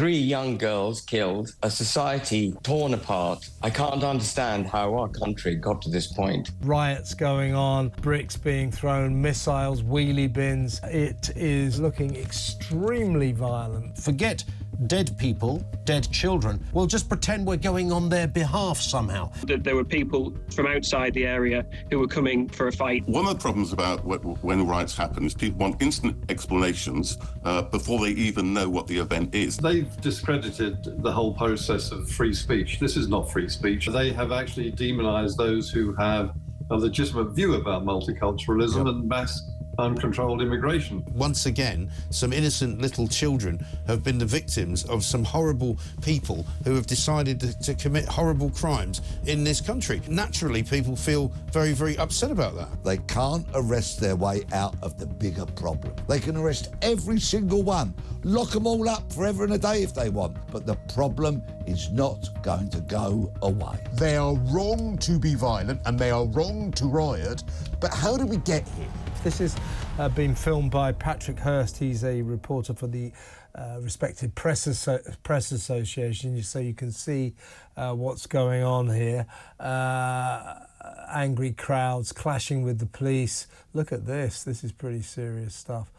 3 young girls killed, a society torn apart. I can't understand how our country got to this point. Riots going on, bricks being thrown, missiles, wheelie bins. It is looking extremely violent. Forget dead people, dead children. We'll just pretend we're going on their behalf somehow. There were people from outside the area who were coming for a fight. One of the problems about when riots happen is people want instant explanations before they even know what the event is. They've discredited the whole process of free speech. This is not free speech. They have actually demonised those who have a legitimate view about multiculturalism and mass uncontrolled immigration. Once again, some innocent little children have been the victims of some horrible people who have decided to commit horrible crimes in this country. Naturally, people feel very, very upset about that. They can't arrest their way out of the bigger problem. They can arrest every single one, lock them all up forever and a day if they want, but the problem is not going to go away. They are wrong to be violent and they are wrong to riot, but how did we get here? This is being filmed by Patrick Hurst. He's a reporter for the respected Press Association, so you can see what's going on here. Angry crowds clashing with the police. Look at this. This is pretty serious stuff.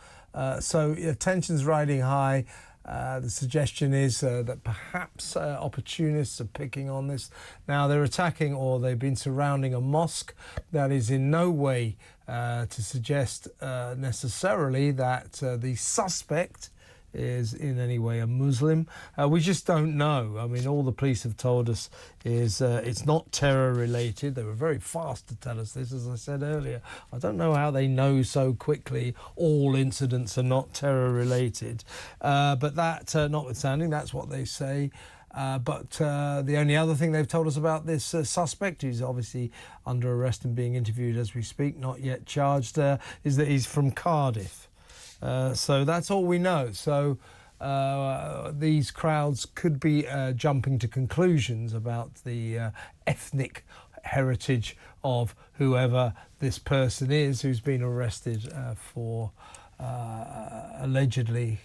So tensions riding high. The suggestion is that perhaps opportunists are picking on this. Now, they're attacking, or they've been surrounding, a mosque. That is in no way to suggest necessarily that the suspect is in any way a Muslim. We just don't know. I mean, all the police have told us is it's not terror related. They were very fast to tell us this, as I said earlier. I don't know how they know so quickly all incidents are not terror related. But that notwithstanding, that's what they say. But the only other thing they've told us about this suspect, who's obviously under arrest and being interviewed as we speak, not yet charged, is that he's from Cardiff. So that's all we know. So these crowds could be jumping to conclusions about the ethnic heritage of whoever this person is who's been arrested for allegedly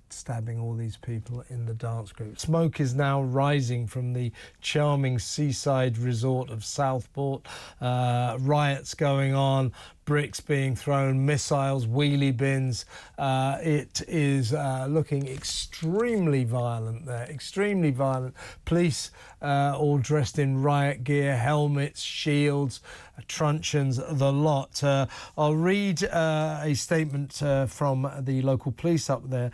stabbing all these people in the dance group. Smoke is now rising from the charming seaside resort of Southport. Riots going on, bricks being thrown, missiles, wheelie bins. It is looking extremely violent there, extremely violent. Police all dressed in riot gear, helmets, shields, truncheons, the lot. I'll read a statement from the local police up there.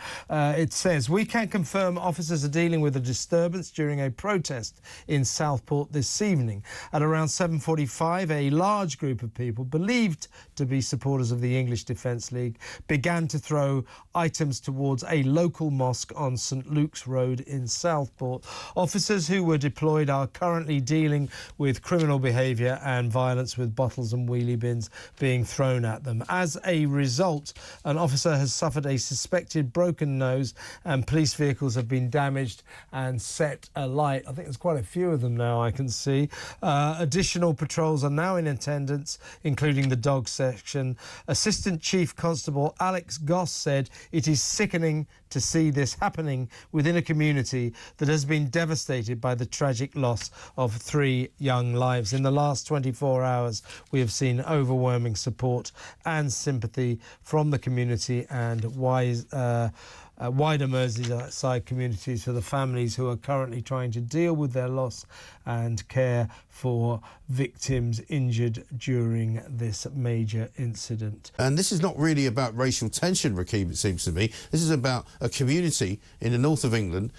It says, "We can confirm officers are dealing with a disturbance during a protest in Southport this evening. At around 7:45, a large group of people, believed to be supporters of the English Defence League, began to throw items towards a local mosque on St Luke's Road in Southport. Officers who were deployed are currently dealing with criminal behaviour and violence, with bottles and wheelie bins being thrown at them. As a result, an officer has suffered a suspected broken nose and police vehicles have been damaged and set alight." I think there's quite a few of them now, I can see. Additional patrols are now in attendance, including the dog section. Assistant Chief Constable Alex Goss said, "It is sickening to see this happening within a community that has been devastated by the tragic loss of 3 young lives. In the last 24 hours, we have seen overwhelming support and sympathy from the community and wider Merseyside communities for the families who are currently trying to deal with their loss and care for victims injured during this major incident." And this is not really about racial tension, Rakeem, it seems to me. This is about a community in the north of England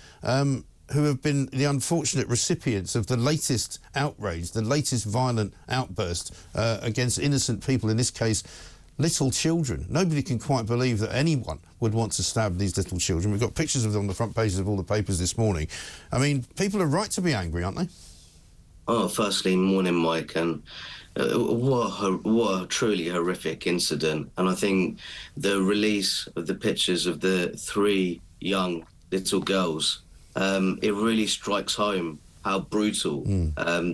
who have been the unfortunate recipients of the latest outrage, the latest violent outburst against innocent people, in this case, little children. Nobody can quite believe that anyone would want to stab these little children. We've got pictures of them on the front pages of all the papers this morning. I mean, people are right to be angry, aren't they? Oh, firstly, morning, Mike, and what a truly horrific incident. And I think the release of the pictures of the 3 young little girls, it really strikes home how brutal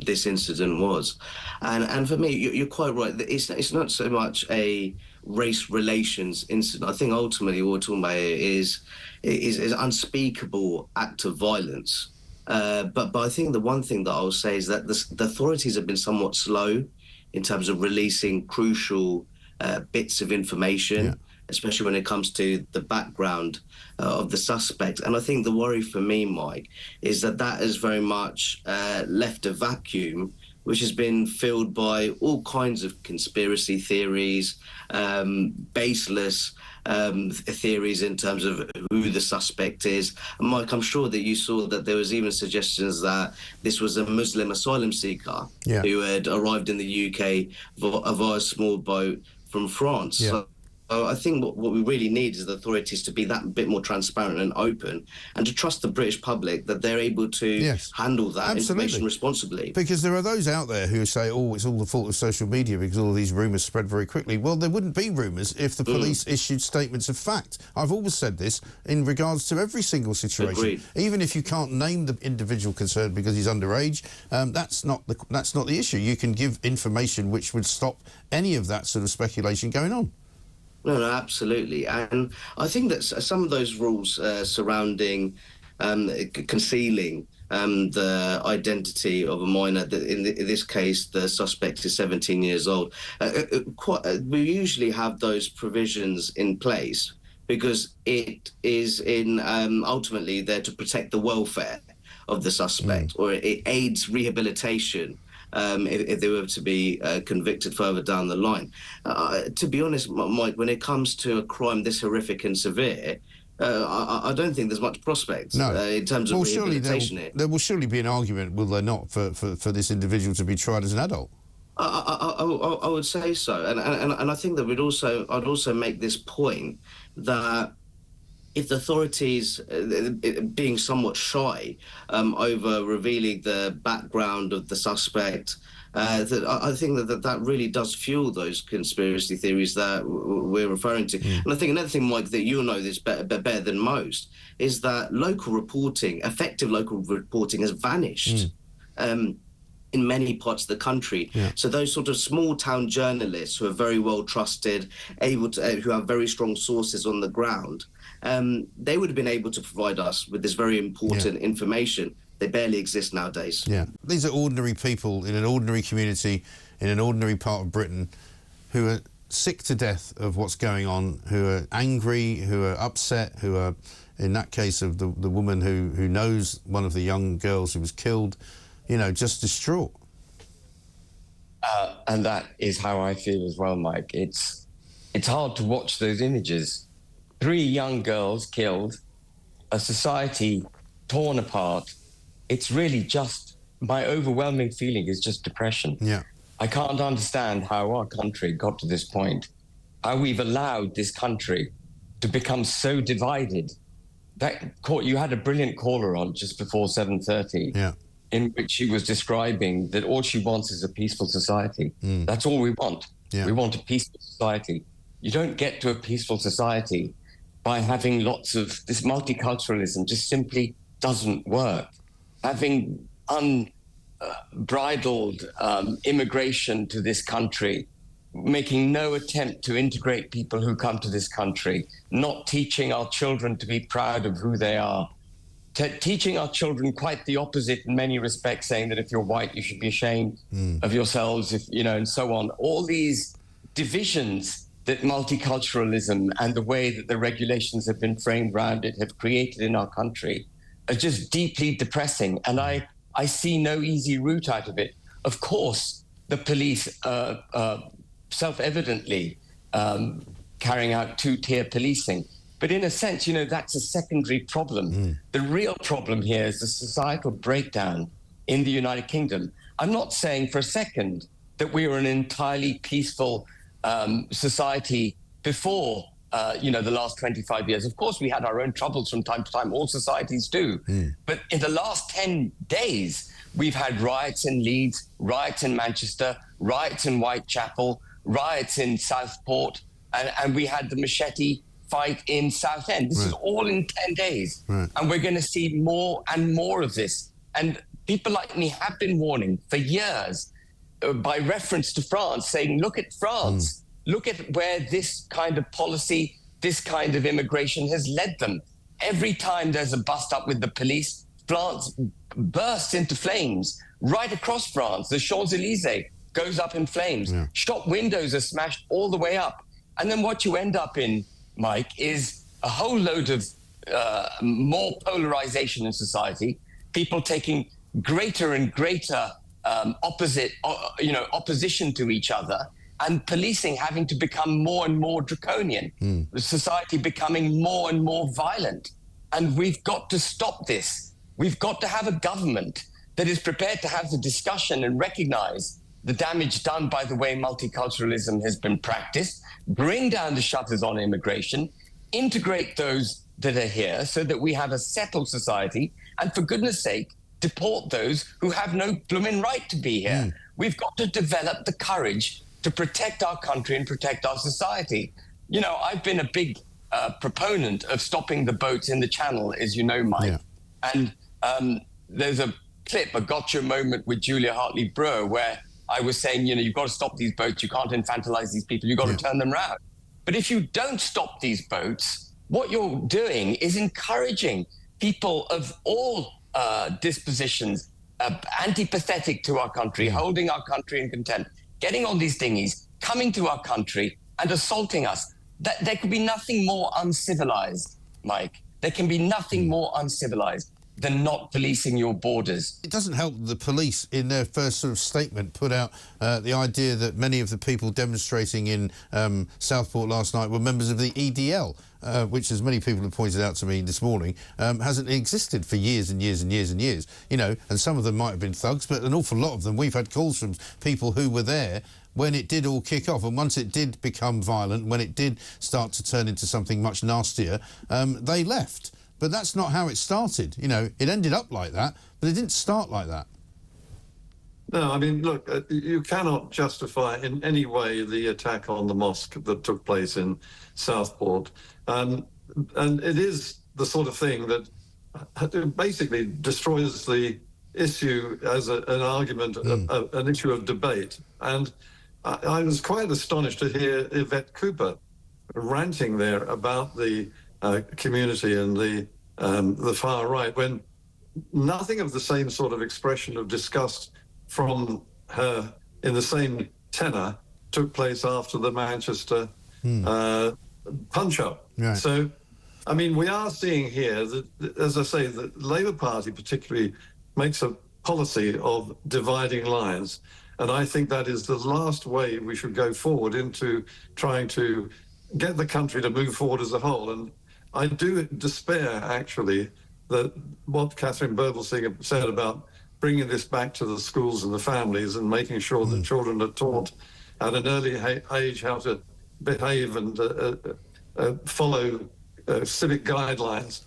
this incident was. And for me, you're quite right. It's not so much a race relations incident. I think ultimately what we're talking about is unspeakable act of violence. But I think the one thing that I'll say is that the authorities have been somewhat slow in terms of releasing crucial bits of information, especially when it comes to the background of the suspect. And I think the worry for me, Mike, is that has very much left a vacuum which has been filled by all kinds of conspiracy theories, baseless theories in terms of who the suspect is. And Mike, I'm sure that you saw that there was even suggestions that this was a Muslim asylum seeker who had arrived in the UK via a small boat from France. So I think what we really need is the authorities to be that bit more transparent and open, and to trust the British public that they're able to handle that information responsibly. Because there are those out there who say, oh, it's all the fault of social media because all of these rumours spread very quickly. Well, there wouldn't be rumours if the police issued statements of fact. I've always said this in regards to every single situation. Agreed. Even if you can't name the individual concerned because he's underage, that's not the issue. You can give information which would stop any of that sort of speculation going on. No, absolutely. And I think that some of those rules surrounding concealing the identity of a minor, in this case, the suspect is 17 years old, we usually have those provisions in place because it is ultimately there to protect the welfare of the suspect, or it aids rehabilitation if they were to be convicted further down the line. To be honest, Mike, when it comes to a crime this horrific and severe, I don't think there's much prospect in terms of rehabilitation here. There will surely be an argument, will there not, for this individual to be tried as an adult? I would say so, and I think that I'd also make this point that if the authorities, being somewhat shy over revealing the background of the suspect, that I think that really does fuel those conspiracy theories that we're referring to. And I think another thing, Mike, that you'll know this better than most, is that local reporting, effective local reporting, has vanished. In many parts of the country. So those sort of small town journalists who are very well trusted, who have very strong sources on the ground, they would have been able to provide us with this very important information. They barely exist nowadays. These are ordinary people in an ordinary community in an ordinary part of Britain who are sick to death of what's going on, who are angry, who are upset, who are, in that case of the woman who knows one of the young girls who was killed, you know, just distraught. And that is how I feel as well, Mike. It's hard to watch those images. 3 young girls killed, a society torn apart. It's really just, my overwhelming feeling is just depression. I can't understand how our country got to this point, how we've allowed this country to become so divided. You had a brilliant caller on just before 7:30. In which she was describing that all she wants is a peaceful society. That's all we want. We want a peaceful society. You don't get to a peaceful society by having lots of this multiculturalism. Just simply doesn't work. Having unbridled immigration to this country, making no attempt to integrate people who come to this country, not teaching our children to be proud of who they are, teaching our children quite the opposite in many respects, saying that if you're white, you should be ashamed of yourselves, and so on. All these divisions that multiculturalism and the way that the regulations have been framed around it have created in our country are just deeply depressing. And I see no easy route out of it. Of course, the police self-evidently carrying out 2-tier policing. But in a sense, that's a secondary problem. The real problem here is the societal breakdown in the United Kingdom. I'm not saying for a second that we were an entirely peaceful society before, the last 25 years. Of course, we had our own troubles from time to time. All societies do. But in the last 10 days, we've had riots in Leeds, riots in Manchester, riots in Whitechapel, riots in Southport, and we had the machete fight in Southend. This is all in 10 days. And we're going to see more and more of this. And People like me have been warning for years by reference to France, saying, look at France, look at where this kind of policy, this kind of immigration has led them. Every time there's a bust up with the police, France bursts into flames. Right across France, the Champs-Élysées goes up in flames. Yeah. Shop windows are smashed all the way up. And then what you end up in, Mike, is a whole load of more polarization in society, people taking greater and greater opposition to each other, and policing having to become more and more draconian, society becoming more and more violent. And we've got to stop this. We've got to have a government that is prepared to have the discussion and recognize the damage done by the way multiculturalism has been practiced, bring down the shutters on immigration, integrate those that are here so that we have a settled society, and for goodness sake, deport those who have no blooming right to be here. We've got to develop the courage to protect our country and protect our society. You know, I've been a big proponent of stopping the boats in the Channel, as you know, Mike. Yeah. And there's a clip, a gotcha moment with Julia Hartley-Brewer, where I was saying, you know, you've got to stop these boats. You can't infantilize these people. You've got to turn them around. But if you don't stop these boats, what you're doing is encouraging people of all dispositions, antipathetic to our country, holding our country in contempt, getting on these dinghies, coming to our country and assaulting us. There could be nothing more uncivilized, Mike. There can be nothing more uncivilized than not policing your borders. It doesn't help the police, in their first sort of statement, put out the idea that many of the people demonstrating in Southport last night were members of the EDL, which, as many people have pointed out to me this morning, hasn't existed for years and years and years and years. You know, and some of them might have been thugs, but an awful lot of them, we've had calls from people who were there when it did all kick off, and once it did become violent, when it did start to turn into something much nastier, they left. But that's not how it started. You know, it ended up like that, but it didn't start like that. No, I mean, look, you cannot justify in any way the attack on the mosque that took place in Southport. And it is the sort of thing that basically destroys the issue as an argument, an issue of debate. And I was quite astonished to hear Yvette Cooper ranting there about the community and the far right, when nothing of the same sort of expression of disgust from her in the same tenor took place after the Manchester punch-up. Right. So, I mean, we are seeing here that, as I say, the Labour Party particularly makes a policy of dividing lines, and I think that is the last way we should go forward into trying to get the country to move forward as a whole. And I do despair, actually, that what Catherine Birbalsingh said about bringing this back to the schools and the families and making sure that children are taught at an early age how to behave and follow civic guidelines.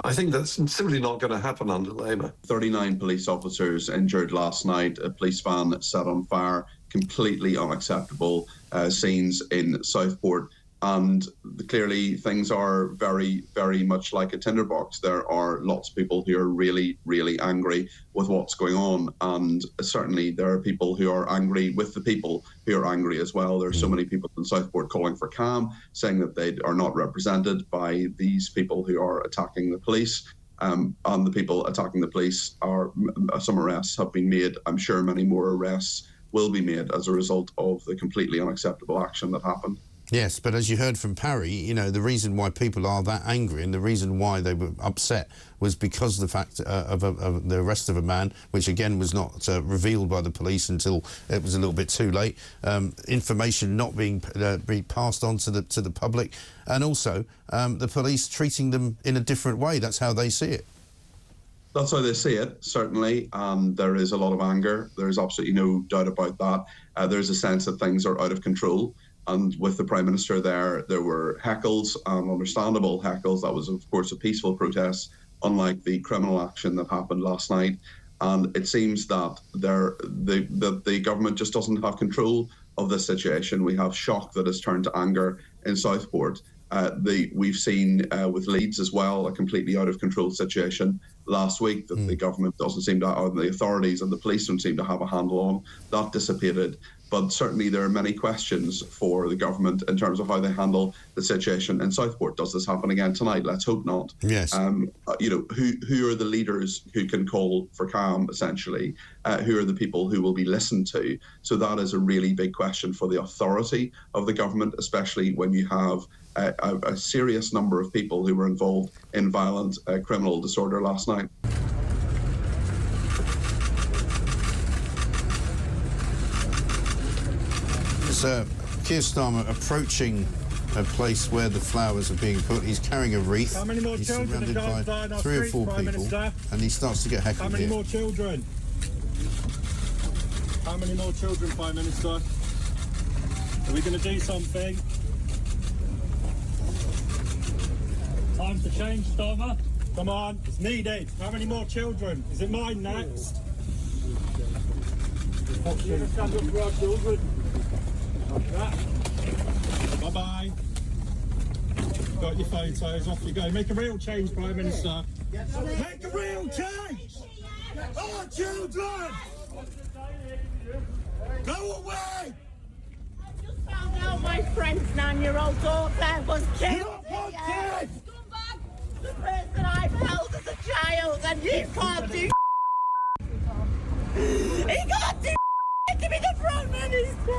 I think that's simply not going to happen under Labour. 39 police officers injured last night, a police van set on fire, completely unacceptable scenes in Southport. And clearly things are very, very much like a tinderbox. There are lots of people who are really, really angry with what's going on. And certainly there are people who are angry with the people who are angry as well. There are so many people in Southport calling for calm, saying that they are not represented by these people who are attacking the police. And the people attacking the police are, some arrests have been made. I'm sure many more arrests will be made as a result of the completely unacceptable action that happened. Yes, but as you heard from Parry, you know, the reason why people are that angry and the reason why they were upset was because of the fact of the arrest of a man, which again was not revealed by the police until it was a little bit too late. Information not being passed on to the public, and also the police treating them in a different way. That's how they see it. That's how they see it, certainly, and there is a lot of anger. There's absolutely no doubt about that. There's a sense that things are out of control. And with the Prime Minister there were heckles, understandable heckles. That was, of course, a peaceful protest, unlike the criminal action that happened last night. And it seems that the government just doesn't have control of this situation. We have shock that has turned to anger in Southport. We've seen with Leeds as well a completely out of control situation last week that the government doesn't seem to, or the authorities and the police don't seem to have a handle on. That dissipated. But certainly there are many questions for the government in terms of how they handle the situation in Southport. Does this happen again tonight? Let's hope not. Yes. You know, who are the leaders who can call for calm, essentially? Who are the people who will be listened to? So that is a really big question for the authority of the government, especially when you have a serious number of people who were involved in violent criminal disorder last night. Keir Starmer approaching a place where the flowers are being put. He's carrying a wreath. How many more He's children surrounded are by dying 3 or 4 Prime people, Minister? and he starts to get heckled. How many here. more children? How many more children, Prime Minister? Are we going to do something? Time to change, Starmer. Come on, it's needed. How many more children? Is it mine next? You're going to stand up for our children. Bye-bye. Got your photos, off you go. Make a real change, Prime Minister. Make a real change! Our children! Go away! I just found out my friend's 9-year-old daughter was killed. The person I've held as a child, and you can't do. He can't do to be the Prime Minister.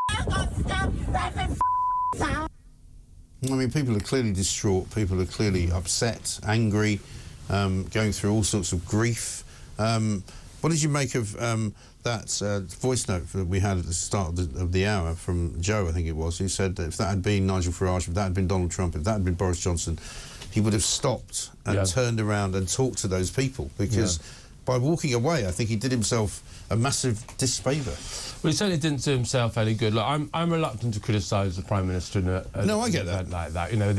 I got stabbed 7 times. I mean, people are clearly distraught. People are clearly upset, angry, going through all sorts of grief. What did you make of that voice note that we had at the start of the hour from Joe, I think it was, who said that if that had been Nigel Farage, if that had been Donald Trump, if that had been Boris Johnson, he would have stopped and turned around and talked to those people, because by walking away, I think he did himself a massive disfavour. Well, he certainly didn't do himself any good. Look, I'm reluctant to criticise the Prime Minister in I get that. Like that. You know,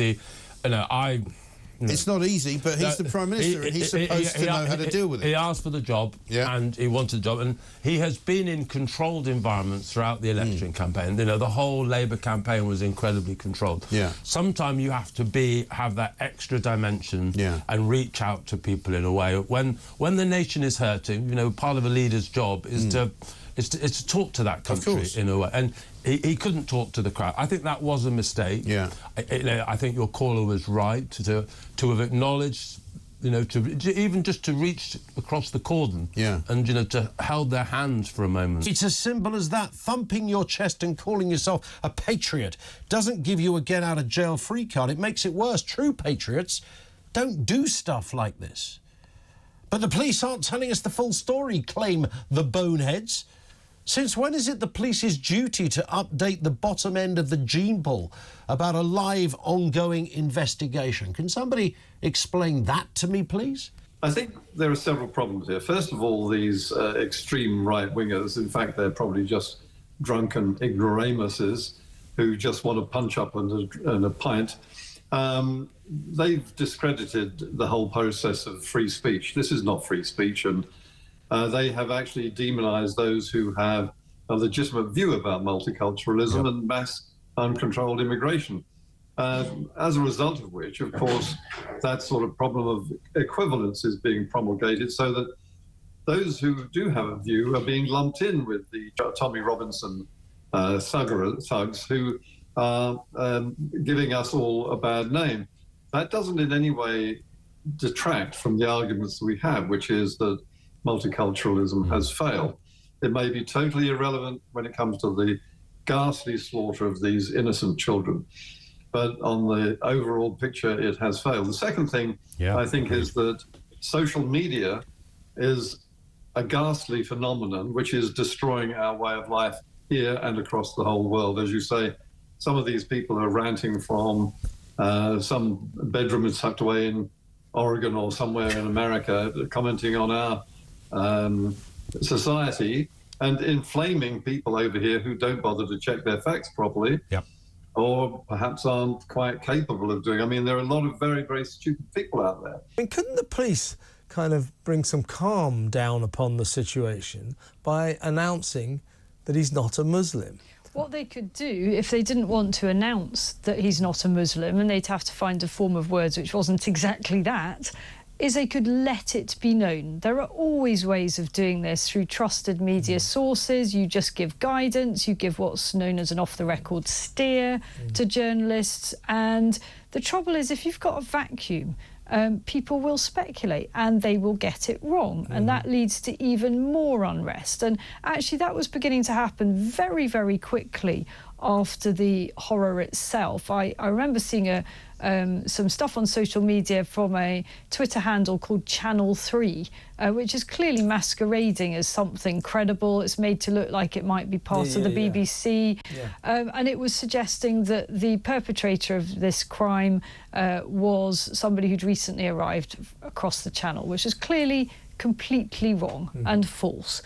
it's not easy, but he's the Prime Minister and he's supposed to know how to deal with it. He asked for the job and he wanted the job, and he has been in controlled environments throughout the election campaign. You know, the whole Labour campaign was incredibly controlled. Sometimes you have to have that extra dimension and reach out to people in a way. When the nation is hurting, you know, part of a leader's job is to talk to that country in a way. And he couldn't talk to the crowd. I think that was a mistake. I think your caller was right to have acknowledged, you know, even just to reach across the cordon and, you know, to hold their hands for a moment. It's as simple as that. Thumping your chest and calling yourself a patriot doesn't give you a get-out-of-jail-free card. It makes it worse. True patriots don't do stuff like this. But the police aren't telling us the full story, claim the boneheads. Since when is it the police's duty to update the bottom end of the gene pool about a live, ongoing investigation? Can somebody explain that to me, please? I think there are several problems here. First of all, these extreme right-wingers, in fact, they're probably just drunken ignoramuses who just want to punch up and a pint. They've discredited the whole process of free speech. This is not free speech, and they have actually demonized those who have a legitimate view about multiculturalism and mass uncontrolled immigration. As a result of which, of course, that sort of problem of equivalence is being promulgated, so that those who do have a view are being lumped in with the Tommy Robinson thugs who are giving us all a bad name. That doesn't in any way detract from the arguments that we have, which is that multiculturalism has failed. It may be totally irrelevant when it comes to the ghastly slaughter of these innocent children, but on the overall picture, it has failed. The second thing, I think, is that social media is a ghastly phenomenon which is destroying our way of life here and across the whole world. As you say, some of these people are ranting from some bedroom tucked away in Oregon or somewhere in America, commenting on our society and inflaming people over here who don't bother to check their facts properly or perhaps aren't quite capable of doing. I mean, there are a lot of very, very stupid people out there. I mean, couldn't the police kind of bring some calm down upon the situation by announcing that he's not a Muslim? What they could do, if they didn't want to announce that he's not a Muslim, and they'd have to find a form of words which wasn't exactly that, is they could let it be known. There are always ways of doing this through trusted media sources. You just give guidance, you give what's known as an off-the-record steer to journalists. And the trouble is, if you've got a vacuum, people will speculate and they will get it wrong, and that leads to even more unrest. And actually that was beginning to happen very, very quickly after the horror itself. I remember seeing some stuff on social media from a Twitter handle called Channel 3, which is clearly masquerading as something credible. It's made to look like it might be part of the BBC. And it was suggesting that the perpetrator of this crime was somebody who'd recently arrived across the channel, which is clearly completely wrong and false.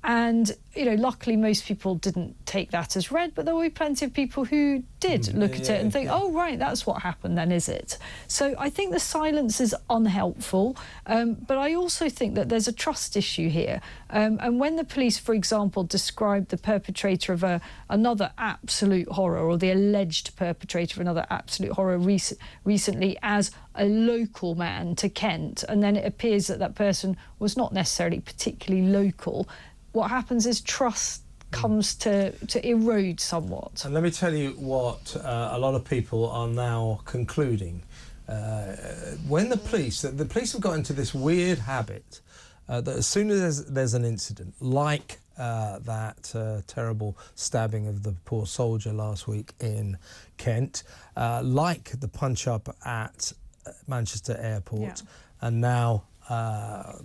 And, you know, luckily most people didn't take that as read, but there were plenty of people who did look at it and think, oh, right, that's what happened then, is it? So I think the silence is unhelpful, but I also think that there's a trust issue here. And when the police, for example, described the perpetrator of another absolute horror, or the alleged perpetrator of another absolute horror recently, as a local man to Kent, and then it appears that that person was not necessarily particularly local, what happens is trust comes to erode somewhat. And let me tell you what a lot of people are now concluding. When the police have got into this weird habit that as soon as there's an incident, like that terrible stabbing of the poor soldier last week in Kent, like the punch-up at Manchester Airport, and now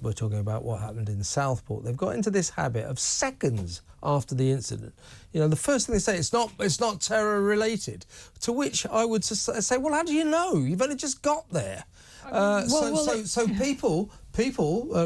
we're talking about what happened in Southport. They've got into this habit of seconds after the incident, you know, the first thing they say, it's not terror related, to which I would say, well, how do you know? You've only just got there. So people,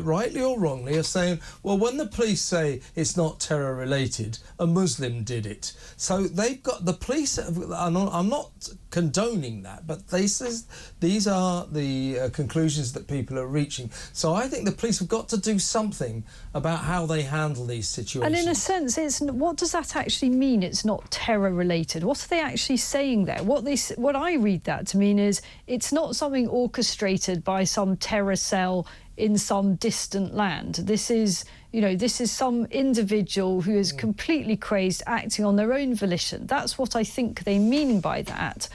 rightly or wrongly, are saying, well, when the police say it's not terror related, a Muslim did it. So they've got, the police, I'm not condoning that, but these are the conclusions that people are reaching. So I think the police have got to do something about how they handle these situations. And in a sense, what does that actually mean? It's not terror related. What are they actually saying there? What I read that to mean is it's not something orchestrated by some terror cell in some distant land. This is some individual who is completely crazed, acting on their own volition. That's what I think they mean by that.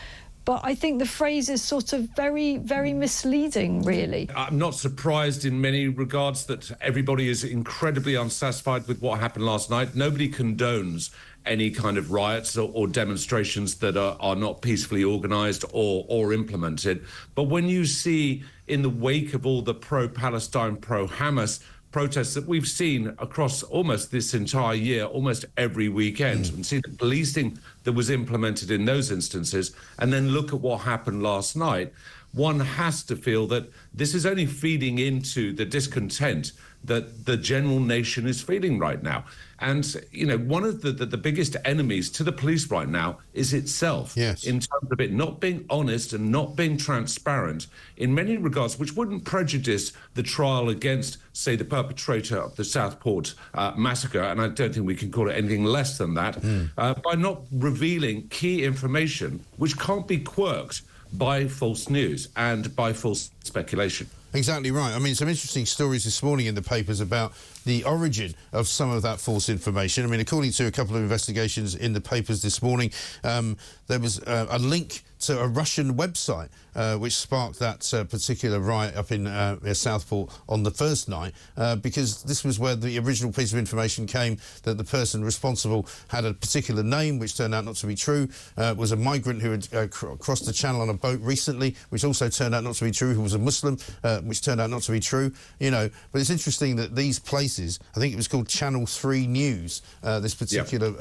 But I think the phrase is sort of very, very misleading, really. I'm not surprised in many regards that everybody is incredibly unsatisfied with what happened last night. Nobody condones any kind of riots or demonstrations that are not peacefully organised or implemented. But when you see, in the wake of all the pro-Palestine, pro-Hamas protests that we've seen across almost this entire year, almost every weekend, and see the policing that was implemented in those instances, and then look at what happened last night, one has to feel that this is only feeding into the discontent that the general nation is feeling right now. And, you know, one of the biggest enemies to the police right now is itself. Yes. In terms of it not being honest and not being transparent in many regards, which wouldn't prejudice the trial against, say, the perpetrator of the Southport massacre, and I don't think we can call it anything less than that, by not revealing key information which can't be quirked by false news and by false speculation. Exactly right. I mean, some interesting stories this morning in the papers about the origin of some of that false information. I mean, according to a couple of investigations in the papers this morning, there was a link to a Russian website which sparked that particular riot up in Southport on the first night, because this was where the original piece of information came that the person responsible had a particular name, which turned out not to be true, was a migrant who had crossed the channel on a boat recently, which also turned out not to be true, who was a Muslim, which turned out not to be true, you know. But it's interesting that these places, I think it was called Channel 3 News, this particular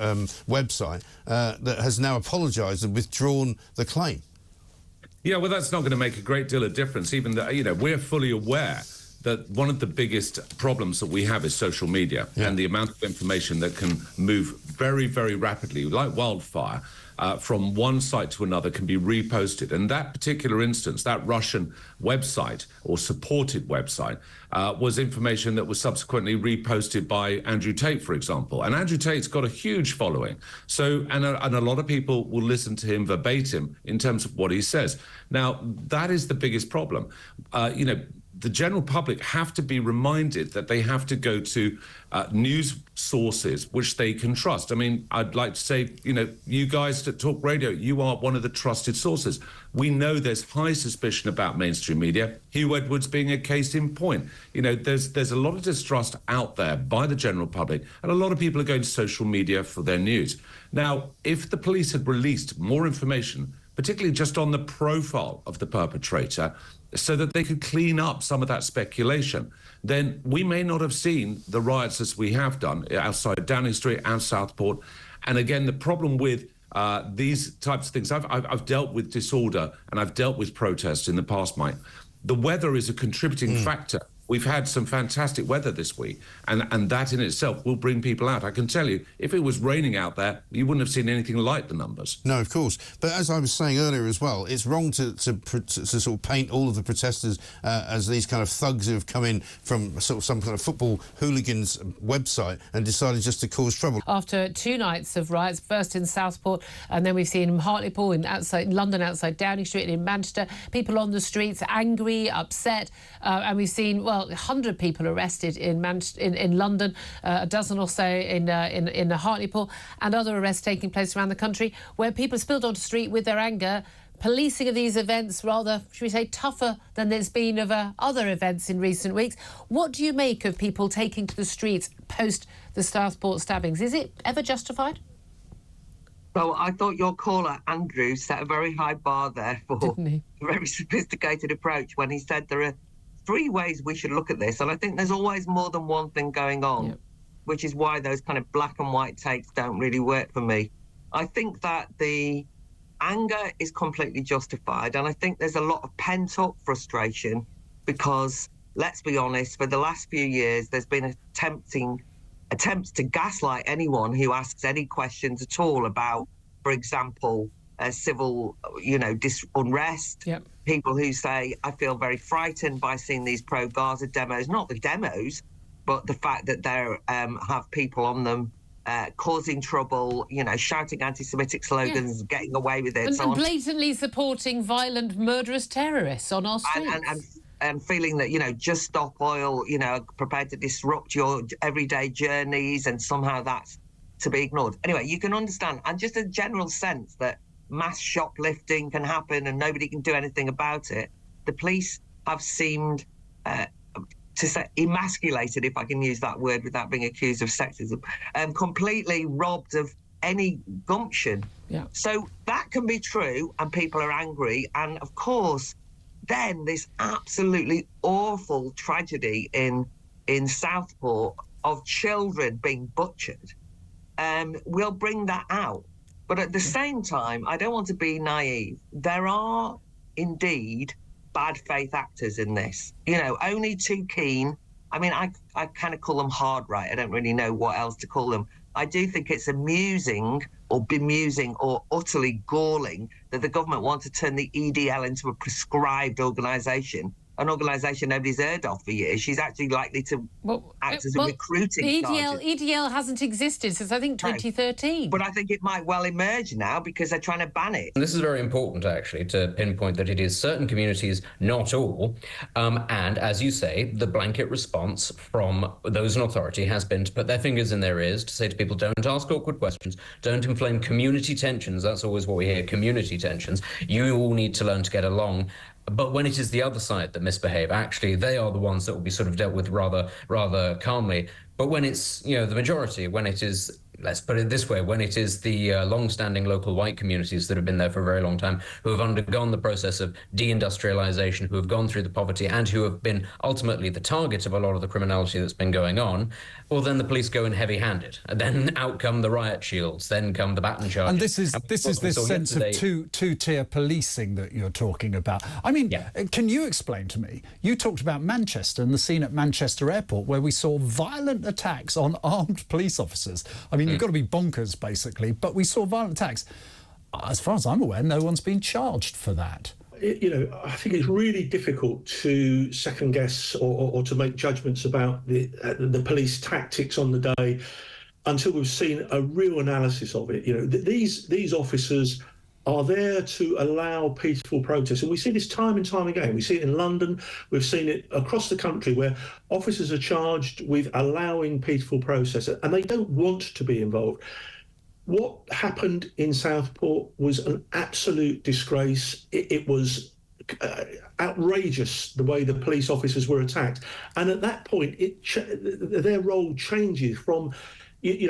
website, that has now apologised and withdrawn the claim. Yeah, well, that's not going to make a great deal of difference, even though, you know, we're fully aware that one of the biggest problems that we have is social media and the amount of information that can move very, very rapidly, like wildfire, from one site to another can be reposted. And that particular instance, that Russian website or supported website, was information that was subsequently reposted by Andrew Tate, for example. And Andrew Tate's got a huge following. So, and a lot of people will listen to him verbatim in terms of what he says. Now, that is the biggest problem. You know, the general public have to be reminded that they have to go to news sources which they can trust. I mean, I'd like to say, you know, you guys at Talk Radio, you are one of the trusted sources. We know there's high suspicion about mainstream media, Hugh Edwards being a case in point. You know, there's a lot of distrust out there by the general public, and a lot of people are going to social media for their news. Now, if the police had released more information, particularly just on the profile of the perpetrator, so that they could clean up some of that speculation, then we may not have seen the riots as we have done outside Downing Street and Southport. And again, the problem with these types of things, I've dealt with disorder and I've dealt with protests in the past, Mike. The weather is a contributing factor. We've had some fantastic weather this week, and that in itself will bring people out. I can tell you, if it was raining out there, you wouldn't have seen anything like the numbers. No, of course. But as I was saying earlier as well, it's wrong to sort of paint all of the protesters as these kind of thugs who have come in from sort of some kind of football hooligans website and decided just to cause trouble. After 2 nights of riots, first in Southport, and then we've seen in Hartlepool, in London, outside Downing Street, and in Manchester, people on the streets angry, upset, and we've seen, well, 100 people arrested in London, a dozen or so in Hartlepool, and other arrests taking place around the country where people spilled onto the street with their anger. Policing of these events rather, should we say, tougher than there's been of other events in recent weeks. What do you make of people taking to the streets post the Southport stabbings? Is it ever justified? So I thought your caller, Andrew, set a very high bar there for a very sophisticated approach when he said there are 3 ways we should look at this. And I think there's always more than one thing going on, which is why those kind of black and white takes don't really work for me. I think that the anger is completely justified. And I think there's a lot of pent-up frustration because, let's be honest, for the last few years, there's been attempts to gaslight anyone who asks any questions at all about, for example, civil, unrest. People who say, I feel very frightened by seeing these pro-Gaza demos, not the demos, but the fact that they have people on them causing trouble, shouting anti-Semitic slogans, getting away with it. And blatantly supporting violent, murderous terrorists on our streets. And feeling that, just stop oil, prepared to disrupt your everyday journeys, and somehow that's to be ignored. Anyway, you can understand, and just a general sense that mass shoplifting can happen and nobody can do anything about it. The police have seemed to say emasculated, if I can use that word without being accused of sexism, completely robbed of any gumption. So that can be true, and people are angry. And of course, then this absolutely awful tragedy in Southport of children being butchered will bring that out. But at the same time, I don't want to be naive. There are indeed bad faith actors in this. Only too keen. I mean, I kind of call them hard right. I don't really know what else to call them. I do think it's amusing or bemusing or utterly galling that the government want to turn the EDL into a prescribed organisation, an organisation nobody's heard of for years. She's actually likely to act as a recruiting sergeant. EDL hasn't existed since, I think, 2013. But I think it might well emerge now because they're trying to ban it. And this is very important, actually, to pinpoint that it is certain communities, not all. And, as you say, the blanket response from those in authority has been to put their fingers in their ears, to say to people, don't ask awkward questions, don't inflame community tensions. That's always what we hear, community tensions. You all need to learn to get along. But when it is the other side that misbehave, actually, they are the ones that will be sort of dealt with rather calmly. But when it's, the majority, when it is let's put it this way, when it is the long-standing local white communities that have been there for a very long time, who have undergone the process of deindustrialization, who have gone through the poverty, and who have been ultimately the target of a lot of the criminality that's been going on, well, then the police go in heavy-handed. And then out come the riot shields, then come the baton charges. And this is this sense of two-tier policing that you're talking about. I mean, can you explain to me, you talked about Manchester and the scene at Manchester Airport where we saw violent attacks on armed police officers. I mean, you've got to be bonkers, basically, but we saw violent attacks. As far as I'm aware, no one's been charged for that. You know, I think it's really difficult to second guess or to make judgments about the police tactics on the day until we've seen a real analysis of it. You know, these officers are there to allow peaceful protest. And we see this time and time again. We see it in London. We've seen it across the country where officers are charged with allowing peaceful protest and they don't want to be involved. What happened in Southport was an absolute disgrace. It was outrageous the way the police officers were attacked. And at that point, their role changes from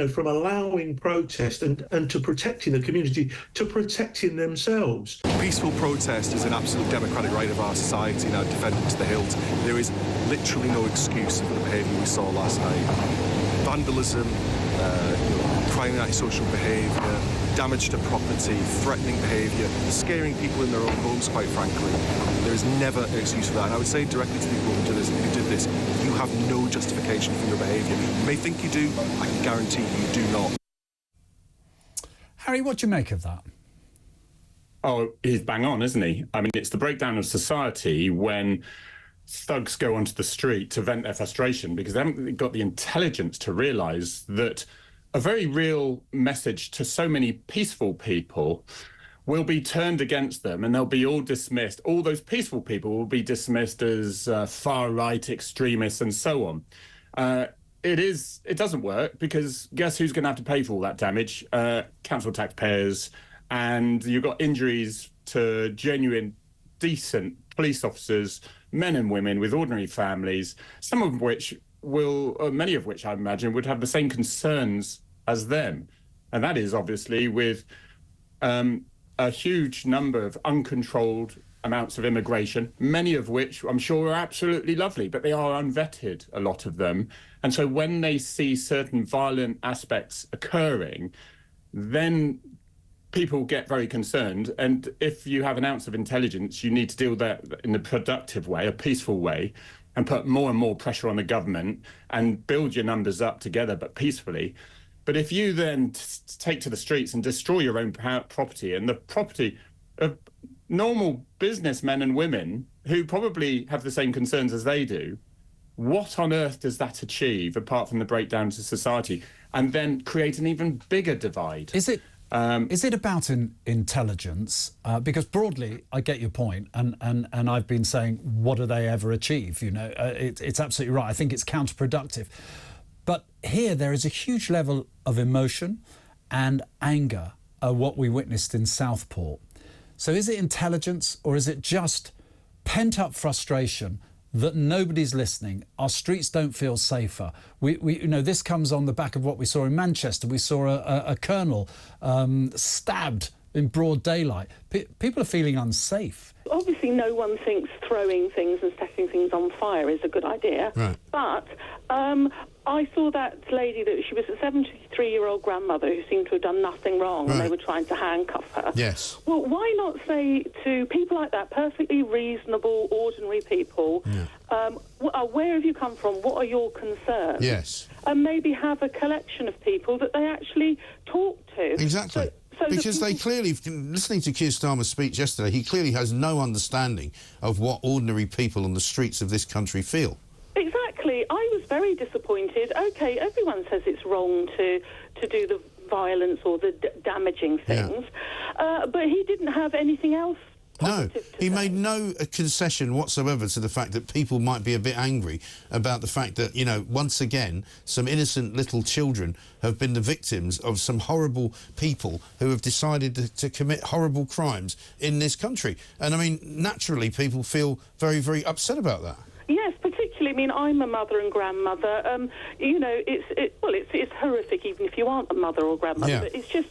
from allowing protest and to protecting the community, to protecting themselves. Peaceful protest is an absolute democratic right of our society now, defended to the hilt. There is literally no excuse for the behaviour we saw last night. Vandalism, crying antisocial behaviour, damage to property, threatening behaviour, scaring people in their own homes, quite frankly. There is never an excuse for that. And I would say directly to people who did this, you have no justification for your behaviour. You may think you do, I can guarantee you do not. Harry, what do you make of that? Oh, he's bang on, isn't he? I mean, it's the breakdown of society when thugs go onto the street to vent their frustration because they haven't got the intelligence to realise that a very real message to so many peaceful people will be turned against them and they'll be all dismissed. All those peaceful people will be dismissed as far-right extremists and so on. It doesn't work because guess who's going to have to pay for all that damage? Council taxpayers. And you've got injuries to genuine, decent police officers, men and women with ordinary families, some of which many of which I imagine would have the same concerns as them. And that is obviously with a huge number of uncontrolled amounts of immigration, many of which I'm sure are absolutely lovely, but they are unvetted, a lot of them. And so when they see certain violent aspects occurring, then people get very concerned. And if you have an ounce of intelligence, you need to deal with that in a productive way, a peaceful way, and put more and more pressure on the government and build your numbers up together, but peacefully. But if you then take to the streets and destroy your own property and the property of normal businessmen and women who probably have the same concerns as they do, what on earth does that achieve apart from the breakdown to society and then create an even bigger divide? Is it about intelligence? Because broadly, I get your point, and I've been saying, what do they ever achieve? You know, it's absolutely right. I think it's counterproductive. But here there is a huge level of emotion and anger at what we witnessed in Southport. So is it intelligence or is it just pent-up frustration that nobody's listening? Our streets don't feel safer. This comes on the back of what we saw in Manchester. We saw a colonel stabbed in broad daylight. People are feeling unsafe. Obviously, no one thinks throwing things and setting things on fire is a good idea. Right. But I saw that lady, that she was a 73-year-old grandmother who seemed to have done nothing wrong, and they were trying to handcuff her. Yes. Well, why not say to people like that, perfectly reasonable, ordinary people, where have you come from? What are your concerns? Yes. And maybe have a collection of people that they actually talk to. Exactly. Because they clearly, listening to Keir Starmer's speech yesterday, he clearly has no understanding of what ordinary people on the streets of this country feel. Exactly. I was very disappointed. OK, everyone says it's wrong to do the violence or the damaging things, but he didn't have anything else. No, he made no concession whatsoever to the fact that people might be a bit angry about the fact that, you know, once again, some innocent little children have been the victims of some horrible people who have decided to commit horrible crimes in this country. And, I mean, naturally, people feel very, very upset about that. Yes, particularly mean, I'm a mother and grandmother. You know, it's horrific, even if you aren't a mother or grandmother. Yeah. But it's just,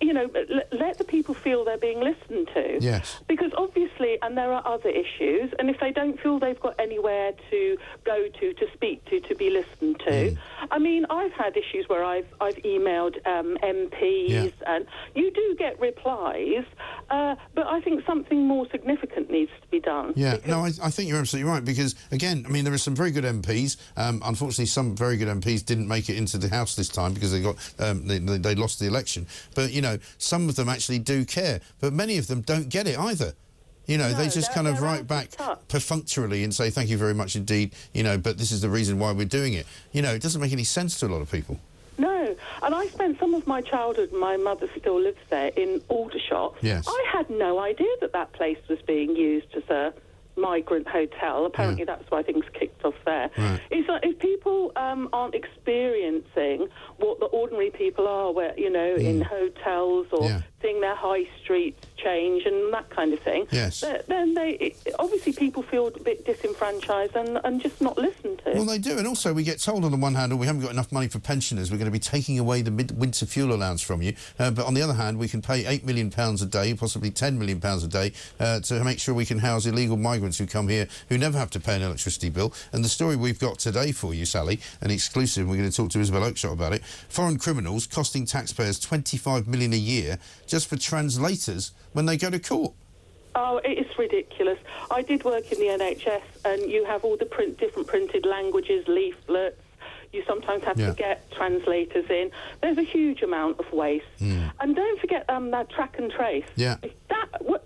you know, let the people feel they're being listened to. Yes. Because obviously, and there are other issues, and if they don't feel they've got anywhere to go to speak to be listened to. I mean, I've had issues where I've emailed MPs, and you do get replies, but I think something more significant needs to be done. Yeah, no, I think you're absolutely right, because, again, I mean, there are some very good MPs. Unfortunately, some very good MPs didn't make it into the House this time because they got they lost the election. But, you know, some of them actually do care, but many of them don't get it either. You know, they just kind of write back perfunctorily and say, thank you very much indeed, you know, but this is the reason why we're doing it. You know, it doesn't make any sense to a lot of people. No, and I spent some of my childhood, my mother still lives there, in Aldershot. Yes. I had no idea that place was being used as a migrant hotel. Apparently that's why things kicked off there. Right. It's like, if people aren't experiencing what the ordinary people are, where, you know, in hotels or seeing their high streets change and that kind of thing, then obviously people feel a bit disenfranchised and just not listened to. Well, they do, and also we get told on the one hand, we haven't got enough money for pensioners, we're going to be taking away the winter fuel allowance from you, but on the other hand, we can pay £8 million a day, possibly £10 million a day, to make sure we can house illegal migrants who come here who never have to pay an electricity bill. And the story we've got today for you, Sally, an exclusive, we're going to talk to Isabel Oakeshott about it, foreign criminals costing taxpayers £25 million a year just for translators when they go to court. Oh, it's ridiculous. I did work in the NHS, and you have all the different printed languages, leaflets. You sometimes have to get translators in. There's a huge amount of waste. And don't forget that track and trace. Yeah. Who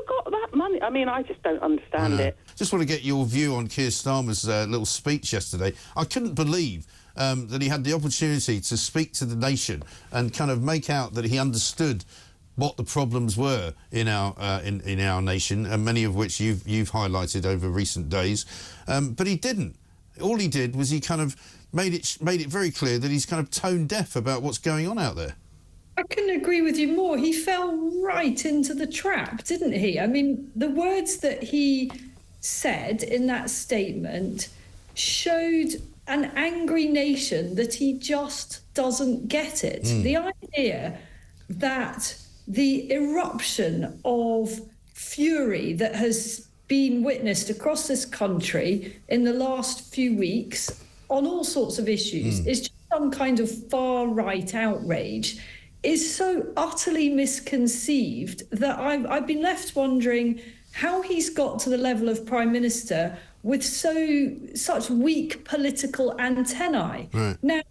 got that money? I mean, I just don't understand it. Just want to get your view on Keir Starmer's little speech yesterday. I couldn't believe that he had the opportunity to speak to the nation and kind of make out that he understood what the problems were in our nation, and many of which you've highlighted over recent days. But he didn't. All he did was he kind of made it very clear that he's kind of tone deaf about what's going on out there. I couldn't agree with you more. He fell right into the trap, didn't he? I mean, the words that he said in that statement showed an angry nation that he just doesn't get it. The idea that the eruption of fury that has been witnessed across this country in the last few weeks on all sorts of issues is just some kind of far-right outrage is so utterly misconceived that I've been left wondering how he's got to the level of Prime Minister with such weak political antennae. Right. Now,